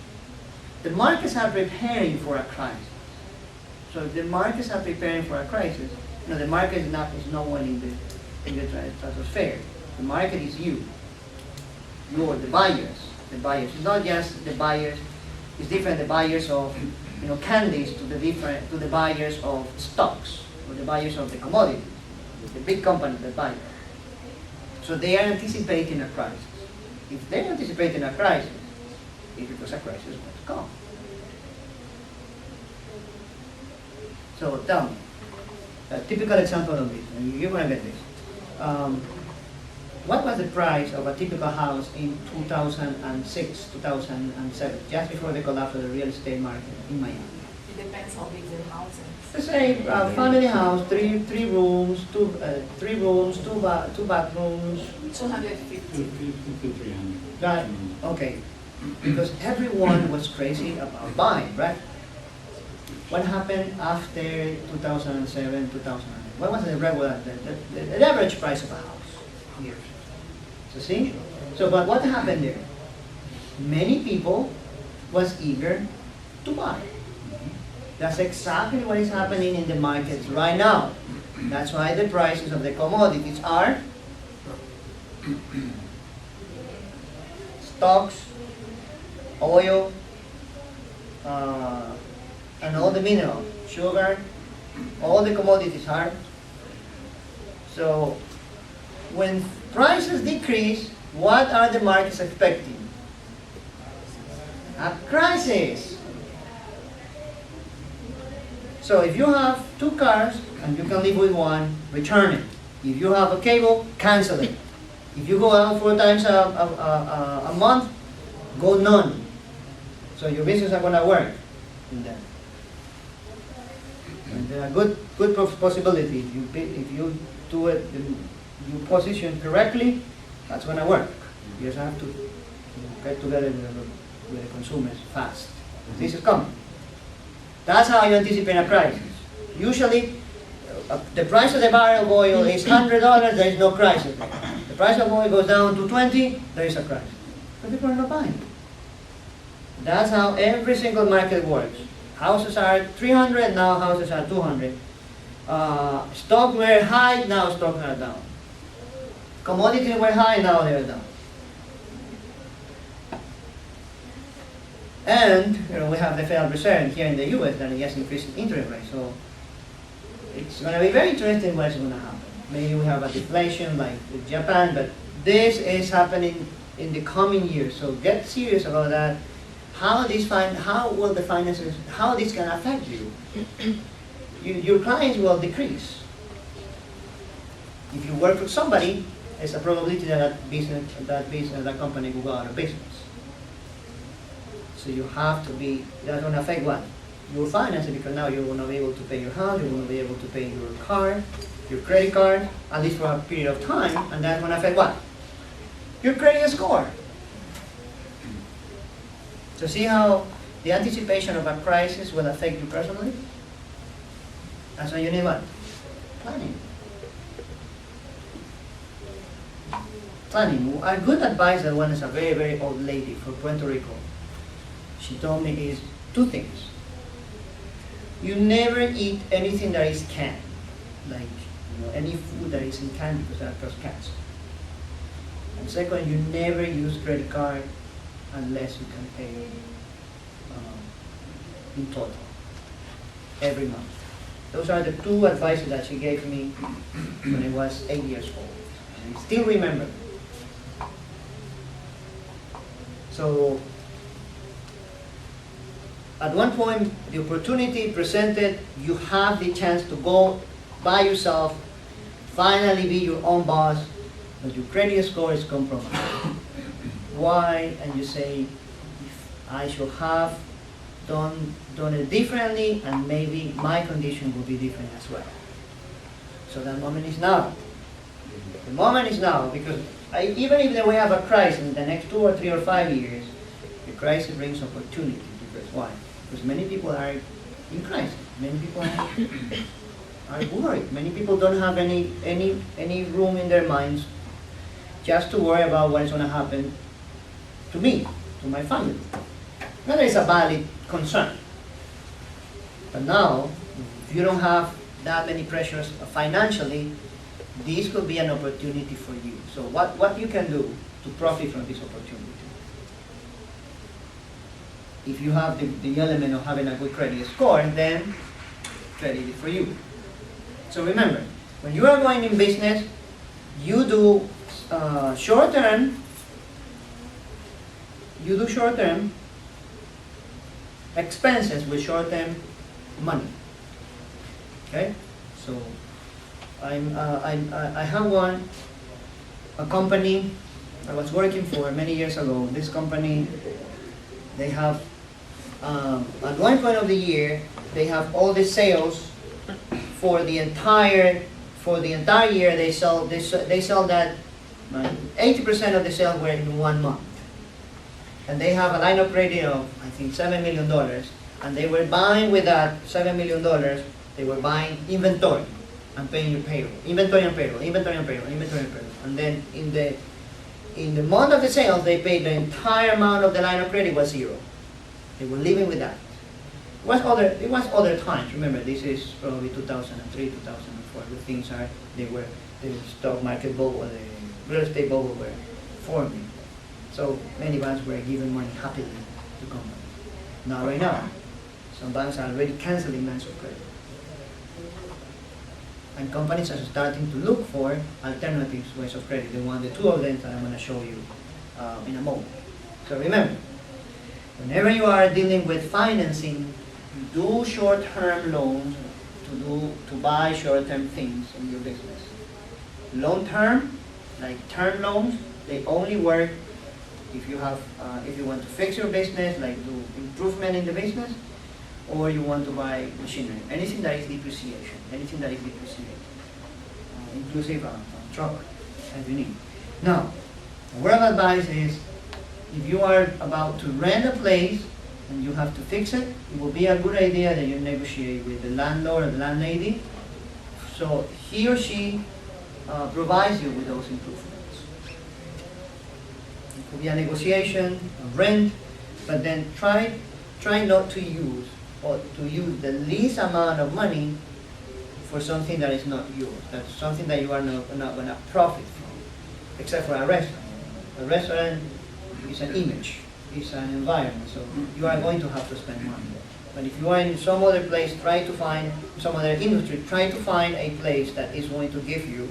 are preparing for a crisis. So if the markets are preparing for a crisis, the market is no one in the stratosphere. The market is you. You are the buyers. The buyers. It's not just the buyers. It's different. The buyers of candies to the buyers of stocks or the buyers of the commodities, the big companies that buy them. So they are anticipating a crisis. If they're anticipating a crisis, it's because a crisis is going to come. So tell me, a typical example of this, and you're going to get this. What was the price of a typical house in 2006, 2007, just before the collapse of the real estate market in Miami? It depends how big the house is. Let's say a family house, three rooms, two bathrooms. 250. 300. Right? Okay. Because everyone was crazy about buying, right? What happened after 2007, 2008? What was the regular, the average price of a house here? So see? So, but what happened there? Many people was eager to buy. That's exactly what is happening in the markets right now. That's why the prices of the commodities are stocks, oil, and all the minerals, sugar, all the commodities are. So when prices decrease, what are the markets expecting? A crisis. So if you have two cars and you can live with one, return it. If you have a cable, cancel it. If you go out 4 times a month, go none. So your business are going to work in that. And a good possibility, if you do it, you position correctly, that's going to work. You just have to get together with the consumers fast. This is coming. That's how you anticipate a crisis. Usually, the price of the barrel of oil is $100, there is no crisis. The price of oil goes down to 20, there is a crisis. But people are not buying. That's how every single market works. Houses are 300, now houses are 200. Stocks were high, now stocks are down. Commodities were high, now they're down. And we have the Federal Reserve here in the U.S. that is just increasing interest rates. So it's going to be very interesting what's going to happen. Maybe we have a deflation like with Japan, but this is happening in the coming years. So get serious about that. How this can affect you? Your clients will decrease. If you work for somebody, there's a probability that that company will go out of business. So you have to be, that's going to affect what? Your finances, because now you will not be able to pay your house, you will not be able to pay your car, your credit card, at least for a period of time, and that's going to affect what? Your credit score. So see how the anticipation of a crisis will affect you personally? That's why you need what? Planning. Planning. A good advice that one is a very, very old lady from Puerto Rico. She told me is 2 things. You never eat anything that is canned, like any food that is in can, because that causes cancer. And second, you never use credit card unless you can pay in total every month. Those are the 2 advices that she gave me when I was 8 years old. And I still remember. So at one point, the opportunity presented, you have the chance to go by yourself, finally be your own boss, but your credit score is compromised. Why? And you say, if I should have done it differently, and maybe my condition will be different as well. So that moment is now. The moment is now, because even if we have a crisis in the next 2 or 3 or 5 years, the crisis brings opportunity. Because why? Because many people are in crisis. Many people are worried. Many people don't have any room in their minds just to worry about what is going to happen to me, to my family. That is a valid concern. But now, if you don't have that many pressures financially, this could be an opportunity for you. So what you can do to profit from this opportunity? If you have the element of having a good credit score, then credit is for you. So remember, when you are going in business, you do short-term expenses with short-term money. Okay, so I have a company I was working for many years ago. This company, they have at one point of the year they have all the sales for the entire year. They sell that 80% of the sales were in 1 month, and they have a line of credit of I think $7 million, and they were buying with that $7 million. They were buying inventory and paying your payroll, inventory and payroll, and then in the month of the sales, they paid the entire amount of the line of credit was zero. They were living with that. It was other times. Remember, this is probably 2003, 2004. The things the stock market bubble, the real estate bubble were forming. So many banks were giving money happily to companies. Not right now. Some banks are already canceling lines of credit. And companies are starting to look for alternative ways of credit. The 2 of them that I'm going to show you in a moment. So remember, whenever you are dealing with financing, you do short-term loans to buy short-term things in your business. Long-term, like term loans, they only work if you want to fix your business, like do improvement in the business, or you want to buy machinery. Anything that is depreciated, inclusive a truck that you need. Now, the word of advice is, if you are about to rent a place and you have to fix it, it will be a good idea that you negotiate with the landlord or the landlady, so he or she provides you with those improvements. It could be a negotiation, a rent, but then try not to use the least amount of money for something that is not yours. That's something that you are not going to profit from, except for a restaurant. A restaurant is an image, it's an environment, so you are going to have to spend money. But if you are in some other place, some other industry, try to find a place that is going to give you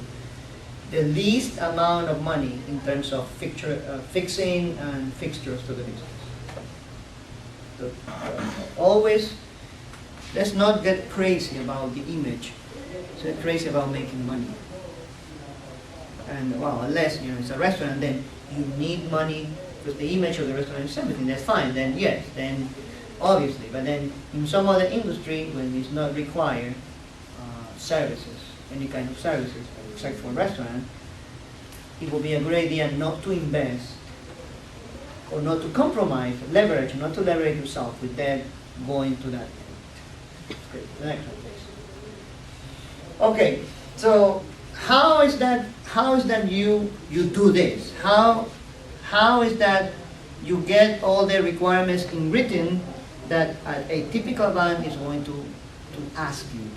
the least amount of money in terms of fixing and fixtures to the business. So, always, let's not get crazy about the image. Let's get crazy about making money. And well, unless it's a restaurant, then you need money because the image of the restaurant is everything. That's fine. Then yes, then obviously. But then in some other industry, when it's not required services, any kind of services, except for a restaurant, it will be a good idea not to invest or not to compromise, not to leverage yourself with debt going to that. Okay, the next one, please. Okay, so how is that you do this? How is that you get all the requirements in written that a typical bank is going to ask you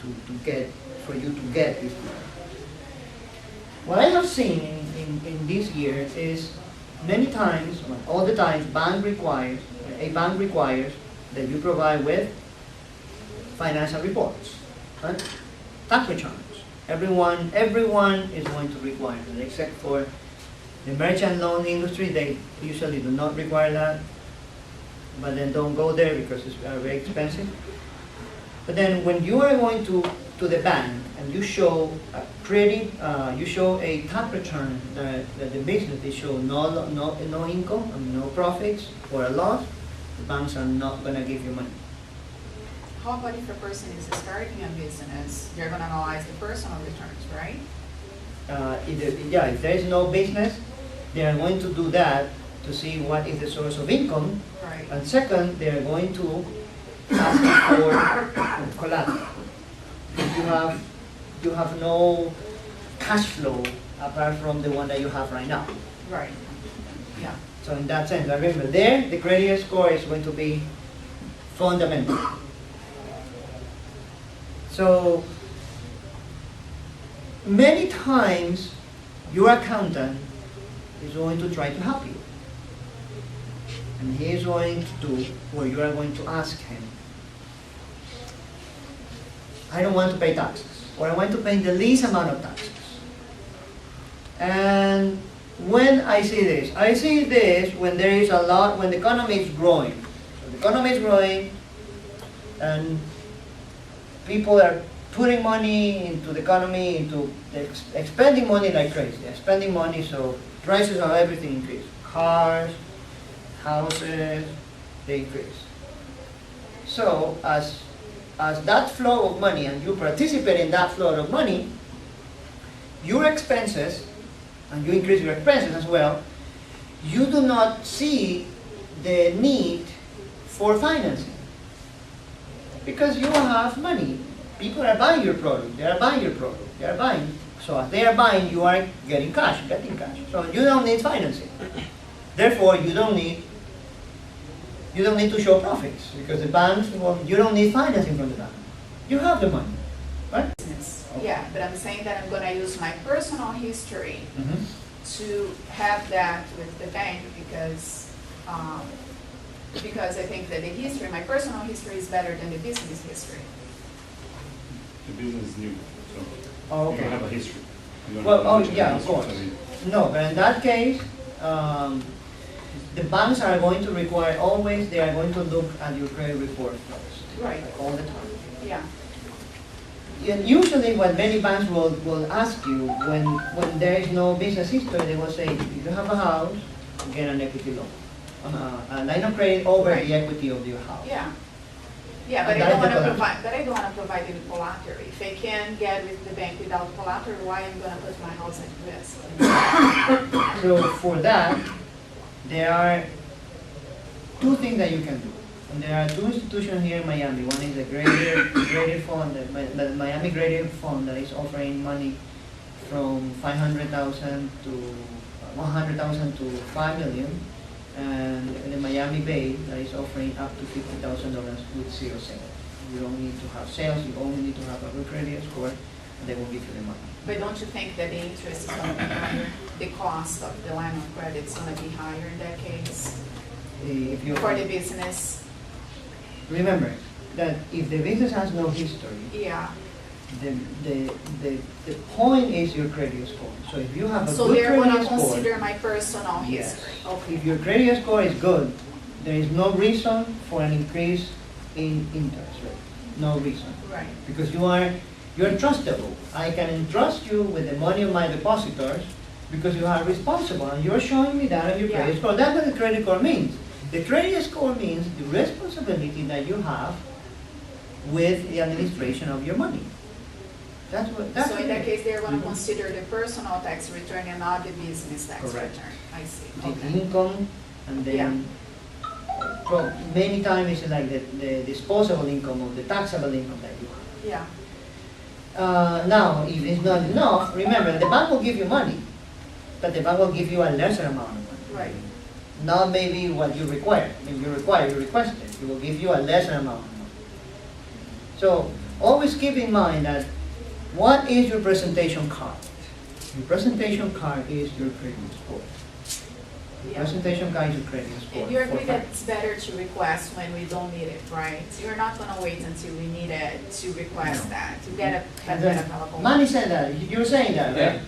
for you to get this loan? What I have seen in these years is many times, all the time, a bank requires that you provide with financial reports, right? Tax returns. Everyone is going to require that, except for the merchant loan industry. They usually do not require that, but then don't go there because it's very expensive. But then when you are going to the bank and you show a credit, you show a tax return that the business they show no income, no profits or a loss, the banks are not going to give you money. how about if a person is starting a business, they're gonna analyze the personal returns, right? If there is no business, they are going to do that to see what is the source of income. Right. And second, they are going to ask for collateral. You have no cash flow apart from the one that you have right now. Right. Yeah. So in that sense, remember there, the credit score is going to be fundamental. So many times your accountant is going to try to help you. And he is going to do what you are going to ask him. I don't want to pay taxes, or I want to pay the least amount of taxes. And when I see this when there is a lot, when the economy is growing. So the economy is growing, and people are putting money into the economy, into expending money like crazy. They're spending money, so prices of everything increase. Cars, houses, they increase. So as that flow of money, and you participate in that flow of money, your expenses, and you increase your expenses as well, you do not see the need for financing. Because you have money. People are buying your product. They are buying your product. They are buying. So as they are buying, you are getting cash. So you don't need financing. Therefore, you don't need to show profits, because the banks, well, you don't need financing from the bank. You have the money, right? Yeah, but I'm saying that I'm gonna use my personal history to have that with the bank, because I think that the history, my personal history is better than the business history. The business is new, so Oh, you don't okay. have a history. You don't Well, have oh much yeah, of history, course. so you- No, but in that case, the banks are going to require always, they are going to look at your credit report first. Right. Like all the time. Yeah, And usually what many banks will ask you when there is no business history, they will say, if you have a house, get an equity loan. A line of credit over Right. the equity of your house. yeah. Yeah, but And I don't that is wanna the provide it with collateral. If I can get with the bank without collateral, why am I gonna put my house at risk? So for that, there are two things that you can do. And there are two institutions here in Miami. One is the graded fund, the Miami graded fund, that is offering money from 500,000 to 100,000 to 5 million. And the Miami Bay, that is offering up to $50,000 with 0 sales. You don't need to have sales, you only need to have a good credit score, and they will give you the money. But don't you think that the interest is gonna be higher? The cost of the line of credit is gonna be higher in that case If you for the business? remember that if the business has no history, Yeah, the point is your credit score. So if you have a so good they're gonna credit score, consider my personal yes. history. Okay. If your credit score is good, there is no reason for an increase in interest rate. No reason. Right, Because you're trustable. I can entrust you with the money of my depositors because you are responsible, and you're showing me that on your credit Yeah. score. That's what the credit score means. The credit score means the responsibility that you have with the administration of your money. That's what. That's so what in it that is. case, they're gonna Mhm. consider the personal tax return and not the business tax Correct. return. I see, The okay. income, and then many times it's like the disposable income or the taxable income that you have. Yeah, Now, if it's not enough, remember, the bank will give you money, but the bank will give you a lesser amount of money. right, Not maybe what you require. If you request it. It will give you a lesser amount of money. So, always keep in mind that what is your presentation card? Your presentation card is your credit score. Your yeah. presentation card is your credit score. And you agree for that fact. it's better to request when we don't need it, right? You're not gonna wait until we need it to request No. that, to get And that then, available. Manny said that. You were saying that, right? Yeah.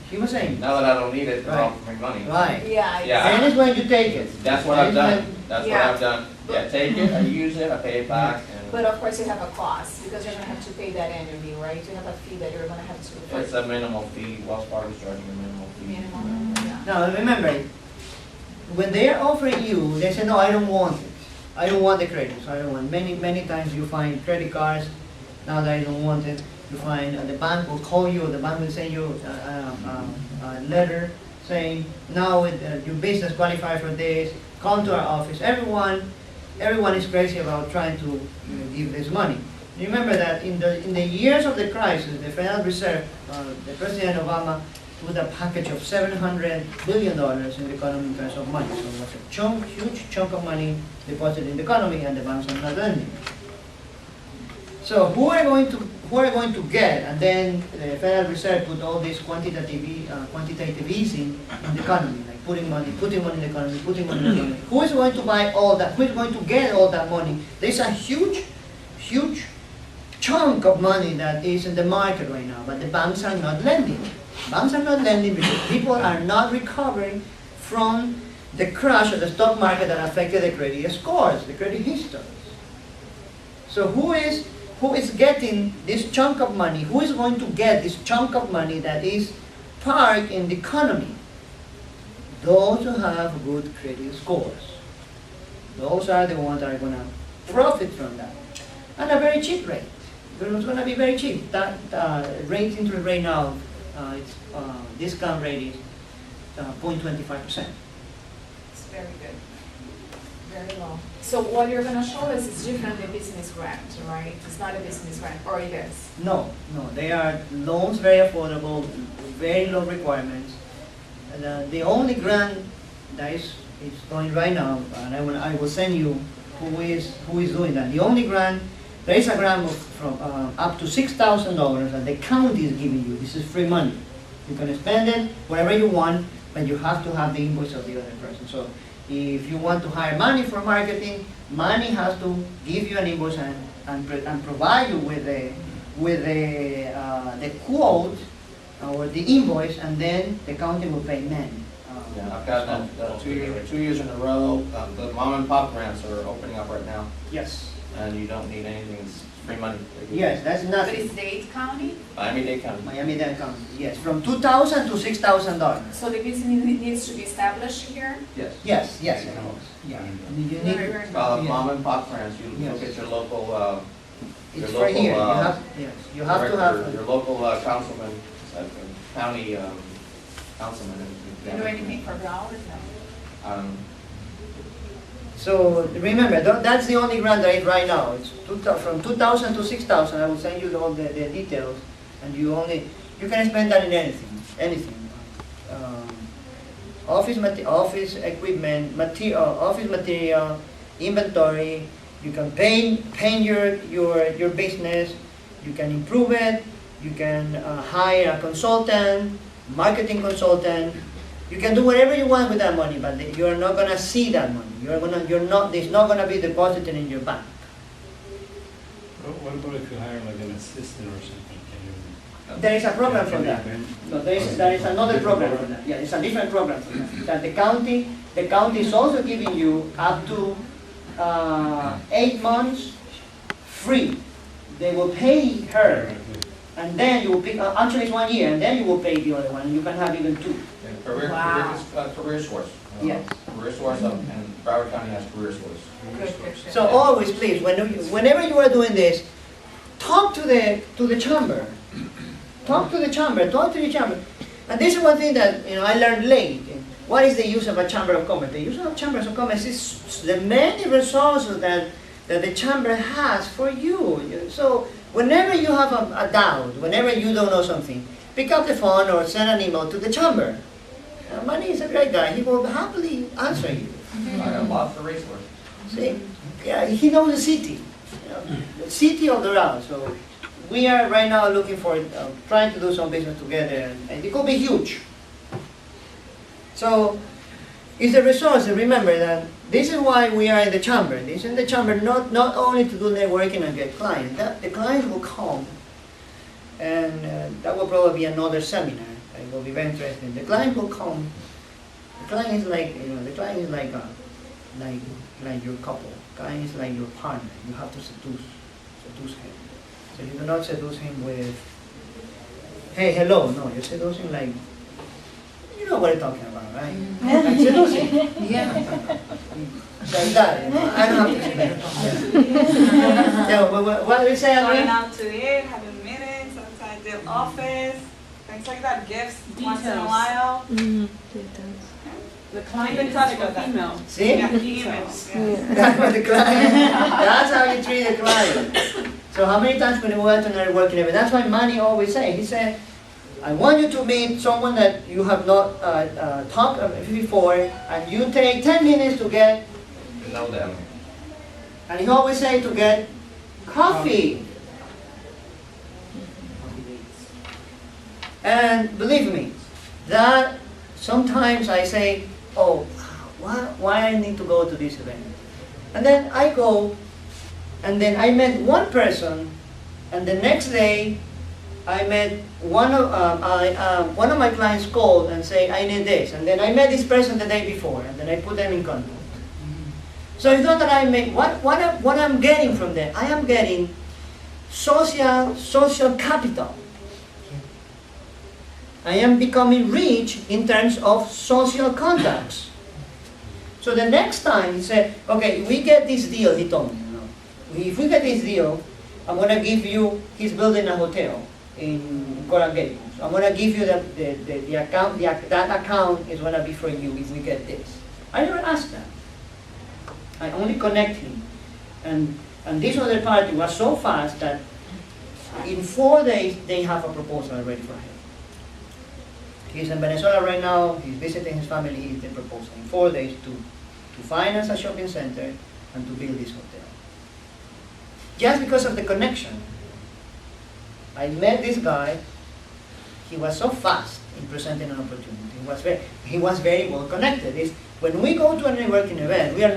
He was saying. Now that I don't need it, they're Right. offering money. Right. Yeah. Yeah. And it's when you take it. That's what I've done. That's what Yeah. I've done. Yeah, take it, I use it, I pay it back, But and of course you have a cost, because you're gonna have to pay that annually, right? You have a fee that you're gonna have to. it's a minimal fee. Wells Fargo's charging a minimal fee. Minimum, yeah. Now, remember, when they are offering you, they say, no, I don't want it. I don't want the credit, so I don't want. Many times you find credit cards, now that I don't want it, you find the bank will call you, or the bank will send you a letter saying, now your business qualifies for this, come to our office. Everyone is crazy about trying to give this money. Remember that in the years of the crisis, the Federal Reserve, the President Obama put a package of $700 billion in the economy in terms of money. So it was a huge chunk of money deposited in the economy, and the banks are not lending. So who are going to get? And then the Federal Reserve put all this quantitative easing in the economy, like putting money in the economy, putting money in the economy. Who is going to buy all that? Who is going to get all that money? There's a huge chunk of money that is in the market right now, but the banks are not lending. Banks are not lending because people are not recovering from the crash of the stock market that affected the credit scores, the credit histories. So who is getting this chunk of money? Who is going to get this chunk of money that is parked in the economy? Those who have good credit scores. Those are the ones that are going to profit from that. And a very cheap rate. It's going to be very cheap. That interest rate now, discount rate is 0.25%. It's very good, very low. So what you're gonna show us is different than business grant, right? It's not a business grant, or it is? No, they are loans, very affordable, very low requirements. And the only grant that is going right now, and I will send you who is doing that. The only grant, there is a grant from up to $6,000 that the county is giving you. This is free money. You can spend it whatever you want, but you have to have the invoice of the other person. So if you want to hire money for marketing, money has to give you an invoice and provide you with the quote or the invoice, and then the county will pay men. Yeah, I've got that 2 years in a row. The mom and pop grants are opening up right now, Yes. and you don't need anything. It's free money. Yes, that's But nothing. it's Dade County? Miami-Dade County. Miami-Dade County. Yes, from $2,000 to $6,000. So the business needs to be established here? Yes. Yes, of course. Yeah. You need, Very Called Yeah. mom and pop grants. You Yes. look at your local, it's your for here. You local, have, yes, you have to director, have. your local councilman, county councilman. Do you know anything for Doral? No. So remember, that's the only grant that is right now. It's from 2,000 to 6,000. I will send you all the details, and you can spend that in anything. Office equipment, office material, inventory. You can paint your business. You can improve it. You can hire a consultant, marketing consultant. You can do whatever you want with that money, but you are not going to see that money. It's not going to be deposited in your bank. What about if you hire like an assistant or something? Can you? There is a program for that. Can No, there is another program for that. Yeah, it's a different program for that. That the county is also giving you up to 8 months free. They will pay her, and then you will pick. Actually, it's 1 year, and then you will pay the other one, and you can have even 2. Career Source. Yes. Career Source, and Broward County has Career Source. Good. So always, please, whenever you are doing this, talk to the chamber. Talk to the chamber. And this is one thing that I learned late. What is the use of a chamber of commerce? The use of chambers of commerce is the many resources that the chamber has for you. So whenever you have a doubt, whenever you don't know something, pick up the phone or send an email to the chamber. Manny is a great guy. He will happily answer you. I got lots of resources. See? Yeah, he knows the city. The city of Doral. So we are right now looking for, trying to do some business together, and it could be huge. So it's a resource. Remember that this is why we are in the chamber. This is in the chamber not only to do networking and get clients. The clients will come, and that will probably be another seminar. It will be very interesting. The client will come. The client is like like your couple. The client is like your partner. You have to seduce him. So you do not seduce him with, hey, hello. No, you seduce him like, you know what I'm talking about, right? Like seducing. Yeah. Like that. I don't have to explain. Yeah, what do we say Going again? out to eat, having meetings outside the office, things like that, gifts once in a Details. while. The client Even is touch like about a that. female. See? Yeah, emails, yeah. That's what the client, that's how you treat a client. So how many times when we went to another working event, that's why Manny always say, he said, I want you to meet someone that you have not talked before, and you take 10 minutes to get, Know them. and he always say to get coffee. And believe me, that sometimes I say, oh, why I need to go to this event? And then I go, and then I met one person, and the next day I met one of my clients called and say I need this, and then I met this person the day before, and then I put them in contact. So it's not that I make what I'm getting from them. I am getting social capital. I am becoming rich in terms of social contacts. So the next time he said, okay, we get this deal, he told me, if we get this deal, I'm going to give you, he's building a hotel in Coral Gables. I'm going to give you the account, that account is going to be for you if we get this. I never asked that. I only connect him. And this other party was so fast that in 4 days, they have a proposal ready for him. He's in Venezuela right now, he's visiting his family, he's the proposal in 4 days to finance a shopping center and to build this hotel. Just because of the connection. I met this guy, he was so fast in presenting an opportunity. He was very well connected. When we go to a networking event, we are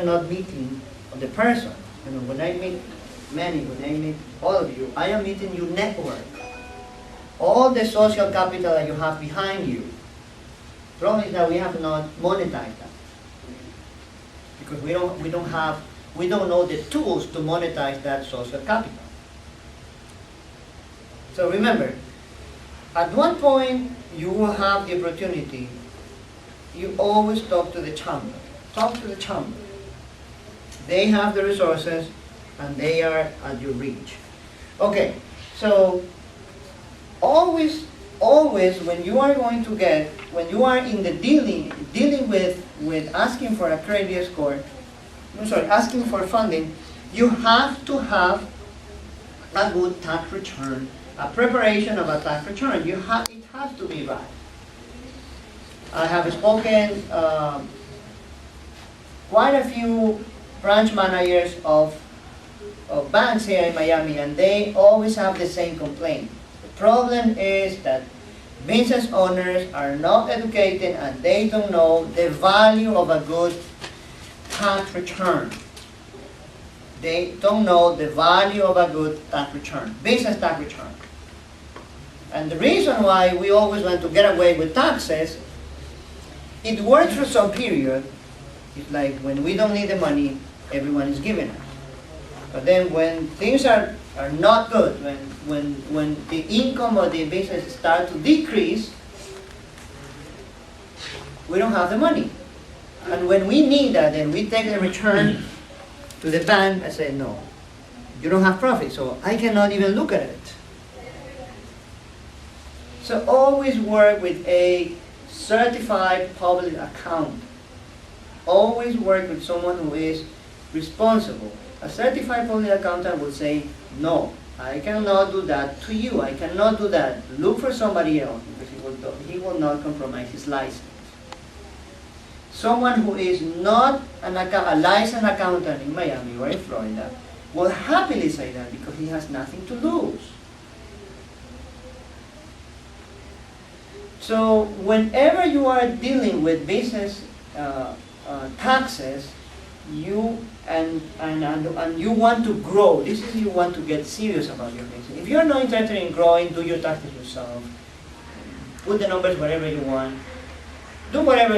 not meeting the person. When I meet Manny, when I meet all of you, I am meeting your network. All the social capital that you have behind you. The problem is that we have not monetized that. Because we don't know the tools to monetize that social capital. So remember, at one point you will have the opportunity, you always talk to the chamber. Talk to the chamber. They have the resources and they are at your reach. Okay, so always when you are in the dealing with asking for a credit score, asking for funding, you have to have a good tax return, a preparation of a tax return. It has to be right. I have spoken quite a few branch managers of banks here in Miami, and they always have the same complaint. The problem is that business owners are not educated and they don't know the value of a good tax return. They don't know the value of a good tax return, business tax return. And the reason why we always want to get away with taxes, it works for some period. It's like when we don't need the money, everyone is giving us. But then when things are not good, when the income of the business start to decrease, we don't have the money. And when we need that, then we take the return to the bank and say, no, you don't have profit, so I cannot even look at it. So always work with a certified public accountant. Always work with someone who is responsible. A certified public accountant will say, no, I cannot do that to you. I cannot do that. Look for somebody else because he will not compromise his license. Someone who is not a licensed accountant in Miami or in Florida will happily say that because he has nothing to lose. So whenever you are dealing with business taxes, you want to grow. This is you want to get serious about your business. If you are not interested in growing, do your taxes yourself. Put the numbers wherever you want. Do whatever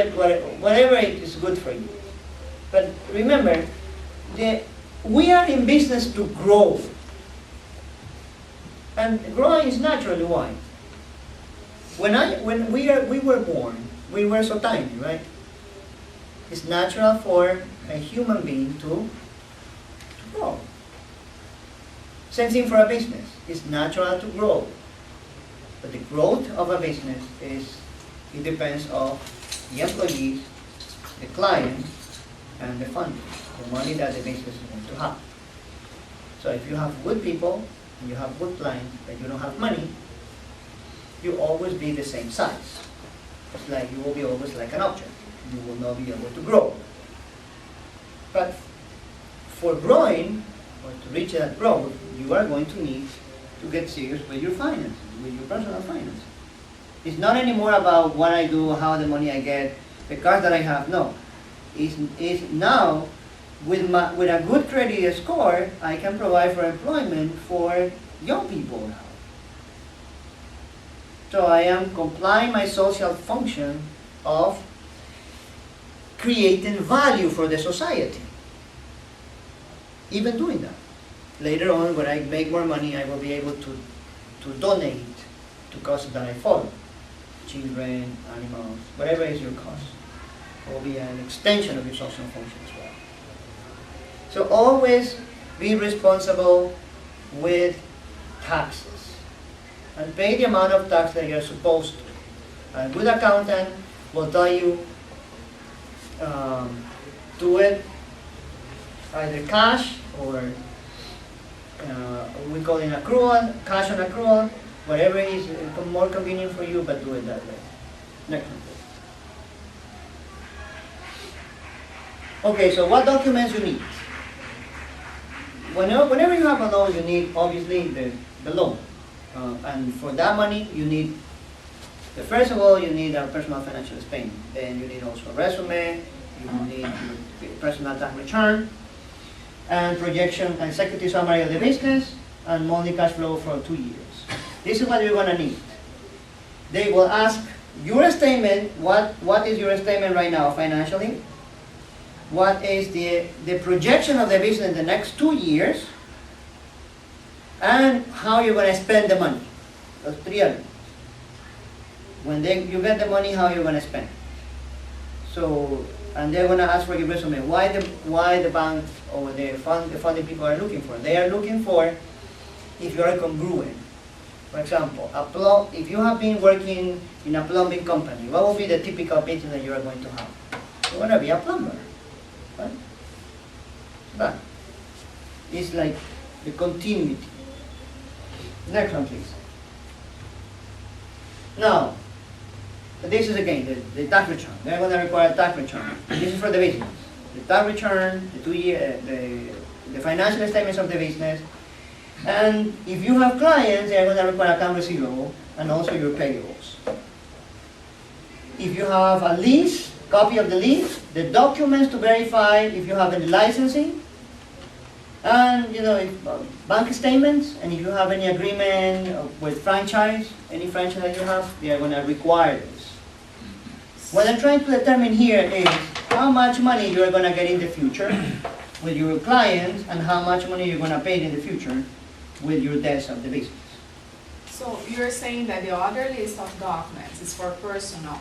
is good for you. But remember, we are in business to grow. And growing is naturally why. When we were born, we were so tiny, right? It's natural for a human being to grow. Same thing for a business. It's natural to grow. But the growth of a business it depends on the employees, the client, and the funding, the money that the business is going to have. So if you have good people, and you have good clients, but you don't have money, you always be the same size. It's like you will be always like an object. You will not be able to grow. But for growing, or to reach that growth, you are going to need to get serious with your finances, with your personal finances. It's not anymore about what I do, how the money I get, the cars that I have. No, it's now with a good credit score, I can provide for employment for young people now. So I am complying my social function of creating value for the society. Even doing that. Later on, when I make more money, I will be able to donate to causes that I follow. Children, animals, whatever is your cause. It will be an extension of your social function as well. So always be responsible with taxes. And pay the amount of tax that you're supposed to. A good accountant will tell you do it either cash or we call it accrual, cash on accrual, whatever is more convenient for you, but do it that way. Next one, please. Okay, so what documents you need? Whenever you have a loan, you need obviously the loan. And for that money, you need, first of all, you need a personal financial statement. Then you need also a resume, you need your personal tax return, and projection and executive summary of the business, and monthly cash flow for 2 years. This is what you're going to need. They will ask your statement, what is your statement right now financially? What is the projection of the business in the next 2 years? And how you're going to spend the money. Those three elements. When you get the money, how you're going to spend. So, and they're going to ask for your resume. Why the bank or the funding people are looking for? They are looking for if you are congruent. For example, if you have been working in a plumbing company, what will be the typical business that you are going to have? You're going to be a plumber. Right? But it's like the continuity. Next one, please. Now, this is again the tax return. They're going to require a tax return. This is for the business. The tax return, the 2 year, the financial statements of the business, and if you have clients, they're going to require account receivable and also your payables. If you have a lease, copy of the lease, the documents to verify if you have any licensing, and bank statements, and if you have any agreement with franchise, any franchise that you have, they are going to require this. What I'm trying to determine here is how much money you are going to get in the future with your clients, and how much money you're going to pay in the future with your debts of the business. So you're saying that the other list of documents is for personal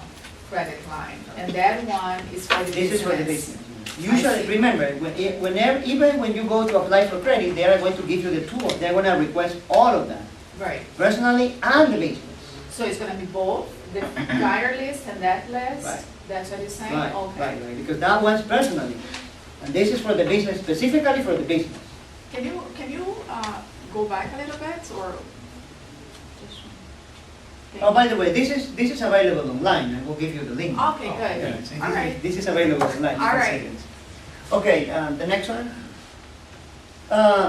credit line, and that one is for the business? This is for the business. Usually, remember, even when you go to apply for credit, they are going to give you the tool. They're going to request all of that. Right. Personally and the business. So it's going to be both, the prior list and that list? Right. That's what you're saying? Right, Okay. right, because that one's personally. And this is for the business, specifically for the business. Can you go back a little bit, or just? Oh, by the way, this is available online. I will give you the link. Okay, Yeah, good. so All right. this is available online. You All can right. see it. Okay, the next one.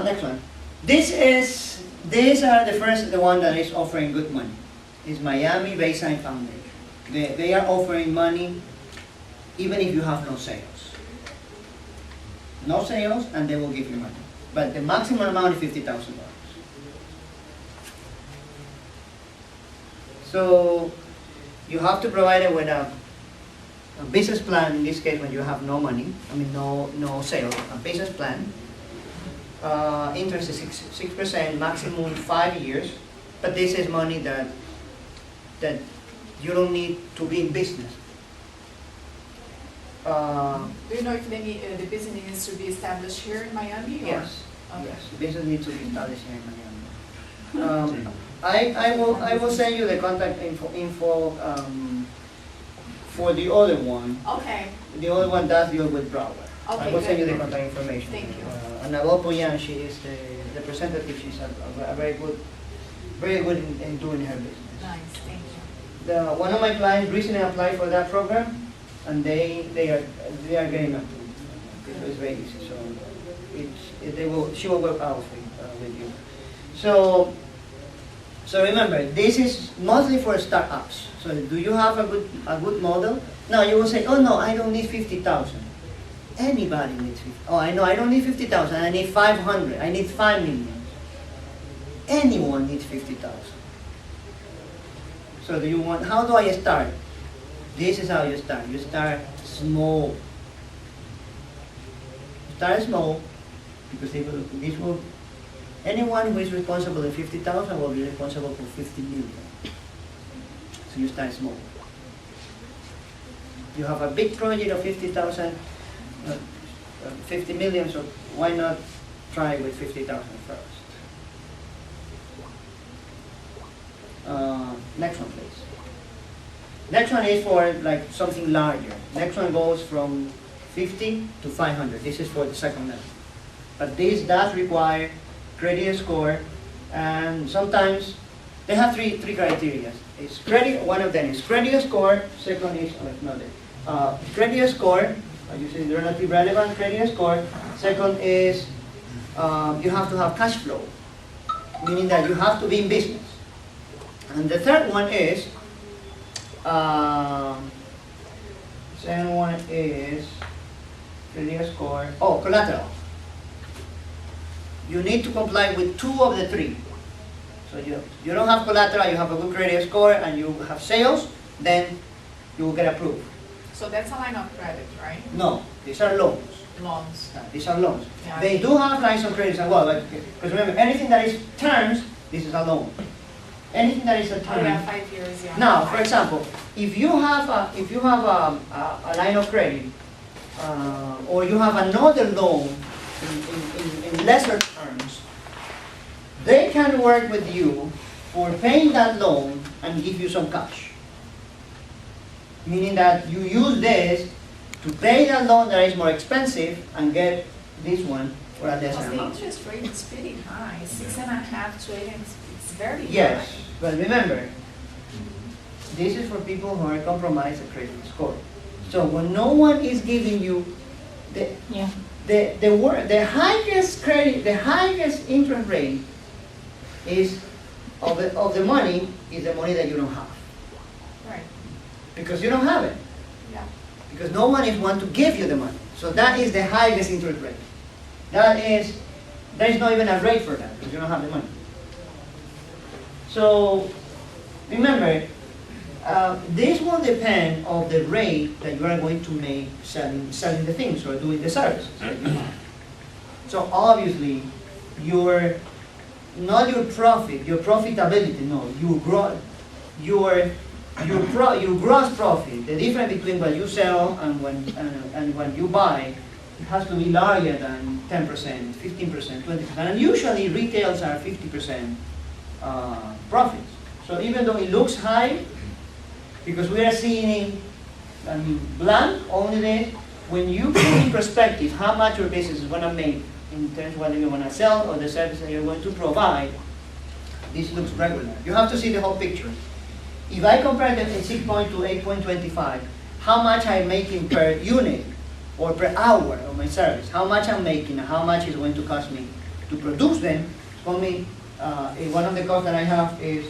Next one. These are the one that is offering good money. It's Miami Bayside Foundation. They are offering money even if you have no sales. No sales, and they will give you money. But the maximum amount is $50,000. So you have to provide it with a business plan. In this case, when you have no money, no sales, a business plan. Interest is 6%, maximum 5 years. But this is money that you don't need to be in business. Do you know if they need, the business needs to be established here in Miami? Or? Yes, Okay. yes, business needs to be established here in Miami. I will send you the contact info for the other one. Okay, The other one does deal with Broward. I Okay, will send you good. the contact information. Thank you. And Abel Puyan, she is the representative. She's a very good in doing her business. nice, thank you. One of my clients recently applied for that program, and they are getting approved. So it's very easy. So she will work out with you. So remember, this is mostly for startups. So do you have a good model? No, you will say, oh no, I don't need 50,000. Anybody needs 50. Oh, I know, I don't need 50,000. I need 500. I need 5 million. Anyone needs 50,000. So how do I start? This is how you start. You start small. Start small, because anyone who is responsible for 50,000 will be responsible for 50 million. So you start small. You have a big project of 50,000, 50 million, so why not try with 50,000 first? Next one, please. Next one is for like something larger. Next one goes from 50 to 500. This is for the second level. But this does require credit score, and sometimes they have three criteria. It's credit. One of them is credit score. Second is credit score. You say relative relevant credit score. Second is you have to have cash flow, meaning that you have to be in business. And the third one is second one is credit score. Oh, collateral. You need to comply with 2 of the 3. So you don't have collateral, you have a good credit score, and you have sales, then you will get approved. So that's a line of credit, right? No, these are loans. Loans. These are loans. Yeah. They do have lines of credit as well, because remember, anything that is terms, this is a loan. Anything that is a Oh, term. yeah, 5 years, yeah. Now, for example, if you have a line of credit, or you have another loan in lesser terms, they can work with you for paying that loan and give you some cash. Meaning that you use this to pay that loan that is more expensive and get this one for a lesser Because the amount. interest rate is pretty high, 6.5 to 8, it's very high. Yes, but remember, this is for people who are compromised at credit score. So when no one is giving you the highest credit, the highest interest rate is of the money is the money that you don't have, Right, because you don't have it, yeah. because no one is want to give you the money. So that is the highest interest rate. There is not even a rate for that because you don't have the money. So remember, this will depend on the rate that you are going to make selling the things or doing the services that you have. So obviously, not your profit, your profitability, no, your gross profit, the difference between what you sell and when you buy, it has to be larger than 10%, 15%, 20%, and usually retails are 50% profits. So even though it looks high, because we are seeing blank only this, when you put in perspective how much your business is going to make in terms of whether you want to sell or the service that you're going to provide, this looks regular. You have to see the whole picture. If I compare the 6.2 to 8.25, how much I'm making per unit or per hour of my service, how much I'm making, and how much is going to cost me to produce them, for me, one of the costs that I have is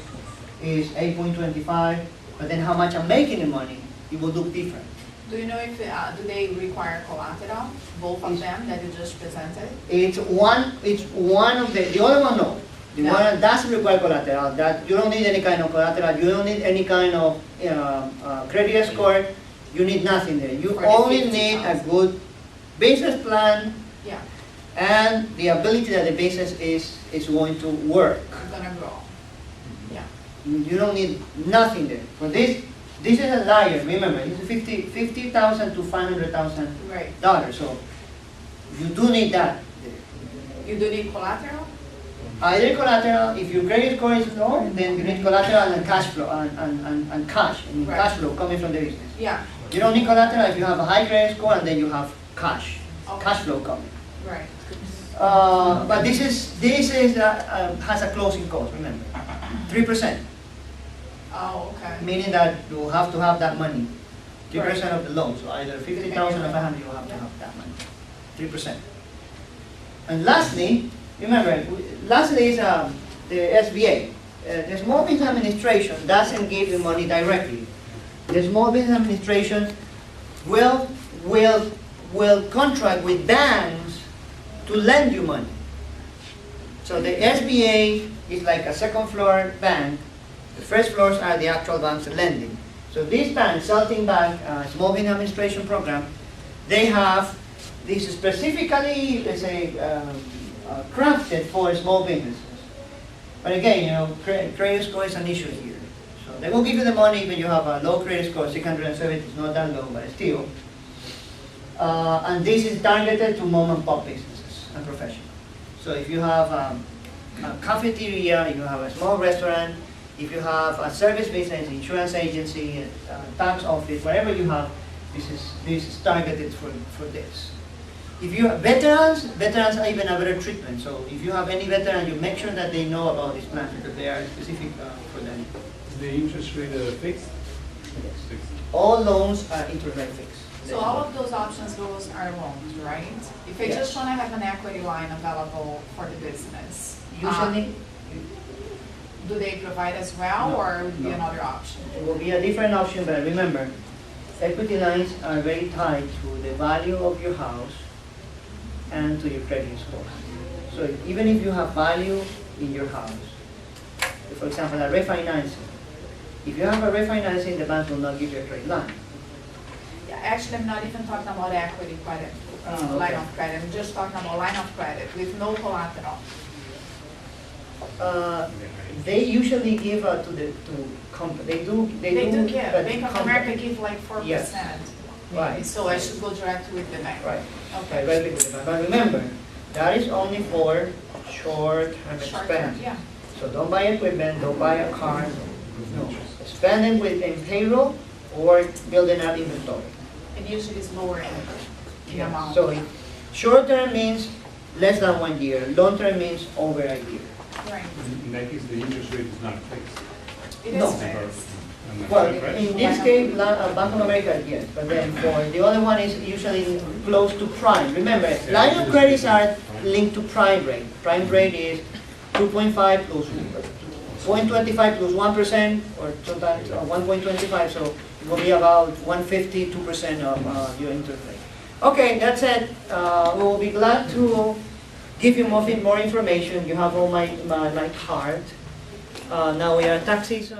8.25, but then how much I'm making in money, it will look different. Do you know if, do they require collateral, both of them that you just presented? It's one of the other one no. The No. one that doesn't require collateral, that you don't need any kind of collateral, you don't need any kind of credit score, you need nothing there. You For the only 50,000. need a good business plan Yeah, and the ability that the business is going to work. I'm gonna grow. Yeah, You don't need nothing there. For this, This is a liar, remember, it's $50,000 to $500,000. Right. So you do need that. You do need collateral? Either collateral, if your credit score is low, then you need collateral and cash flow, and cash, I mean, Right. cash flow coming from the business. Yeah, You don't need collateral if you have a high credit score and then you have cash, Okay. cash flow coming. right. But this has a closing cost, remember, 3%, Oh, okay. meaning that you have to have that money, 3% of the loan, so either 50,000 or 500, you have to have that money, 3%. And lastly, remember, lastly is the SBA. The Small Business Administration doesn't give you money directly. The Small Business Administration will contract with banks to lend you money. So the SBA is like a second floor bank. The first floors are the actual banks lending. So these banks, Salting Bank, Small Business Administration Program, they have this specifically, let's say, crafted for small businesses. But again, you know, credit score is an issue here. So they will give you the money when you have a low credit score, 670, it's not that low, but still. And this is targeted to mom and pop businesses and professionals. So if you have a cafeteria, you have a small restaurant, if you have a service business, insurance agency, tax office, whatever you have, this is targeted for this. If you have veterans are even a better treatment. So if you have any veteran, you make sure that they know about this plan because they are specific for them. Is the interest rate fixed? Yes. Fixed. All loans are interest rate fixed. So all of those options, those are loans, right? If I just want to have an equity line available for the business, Usually, do they provide as well, No, or would be no. another option? it will be a different option, but remember, equity lines are very tied to the value of your house and to your credit score. So even if you have value in your house, for example, a refinancing, if you have a refinancing, the bank will not give you a credit line. Yeah, actually, I'm not even talking about equity credit, Oh, line okay. of credit. I'm just talking about line of credit with no collateral. They usually give to company. They do give. but Bank of company- America give like 4%. Yes. Right. So I should go directly with the bank. Right. Okay. Directly with the bank. But remember, that is only for short-term Short term, expense. yeah. So don't buy equipment, don't buy a car. No. Spend it in payroll or building up inventory. It usually is lower in amount. So short-term means less than 1 year. Long-term means over a year. Right. In that case, the interest rate is not fixed. It No. is fixed. Am I Well, correct? in this case, Bank of America, yes, but then for the other one is usually close to prime. Remember, line of credits are linked to prime rate. Prime rate is 2.5 plus 0.25 plus 1%, or sometimes 1.25, so it will be about 152% of your interest rate. Okay, that's it. We will be glad to give you more information. You have all my card. Now we are tax season.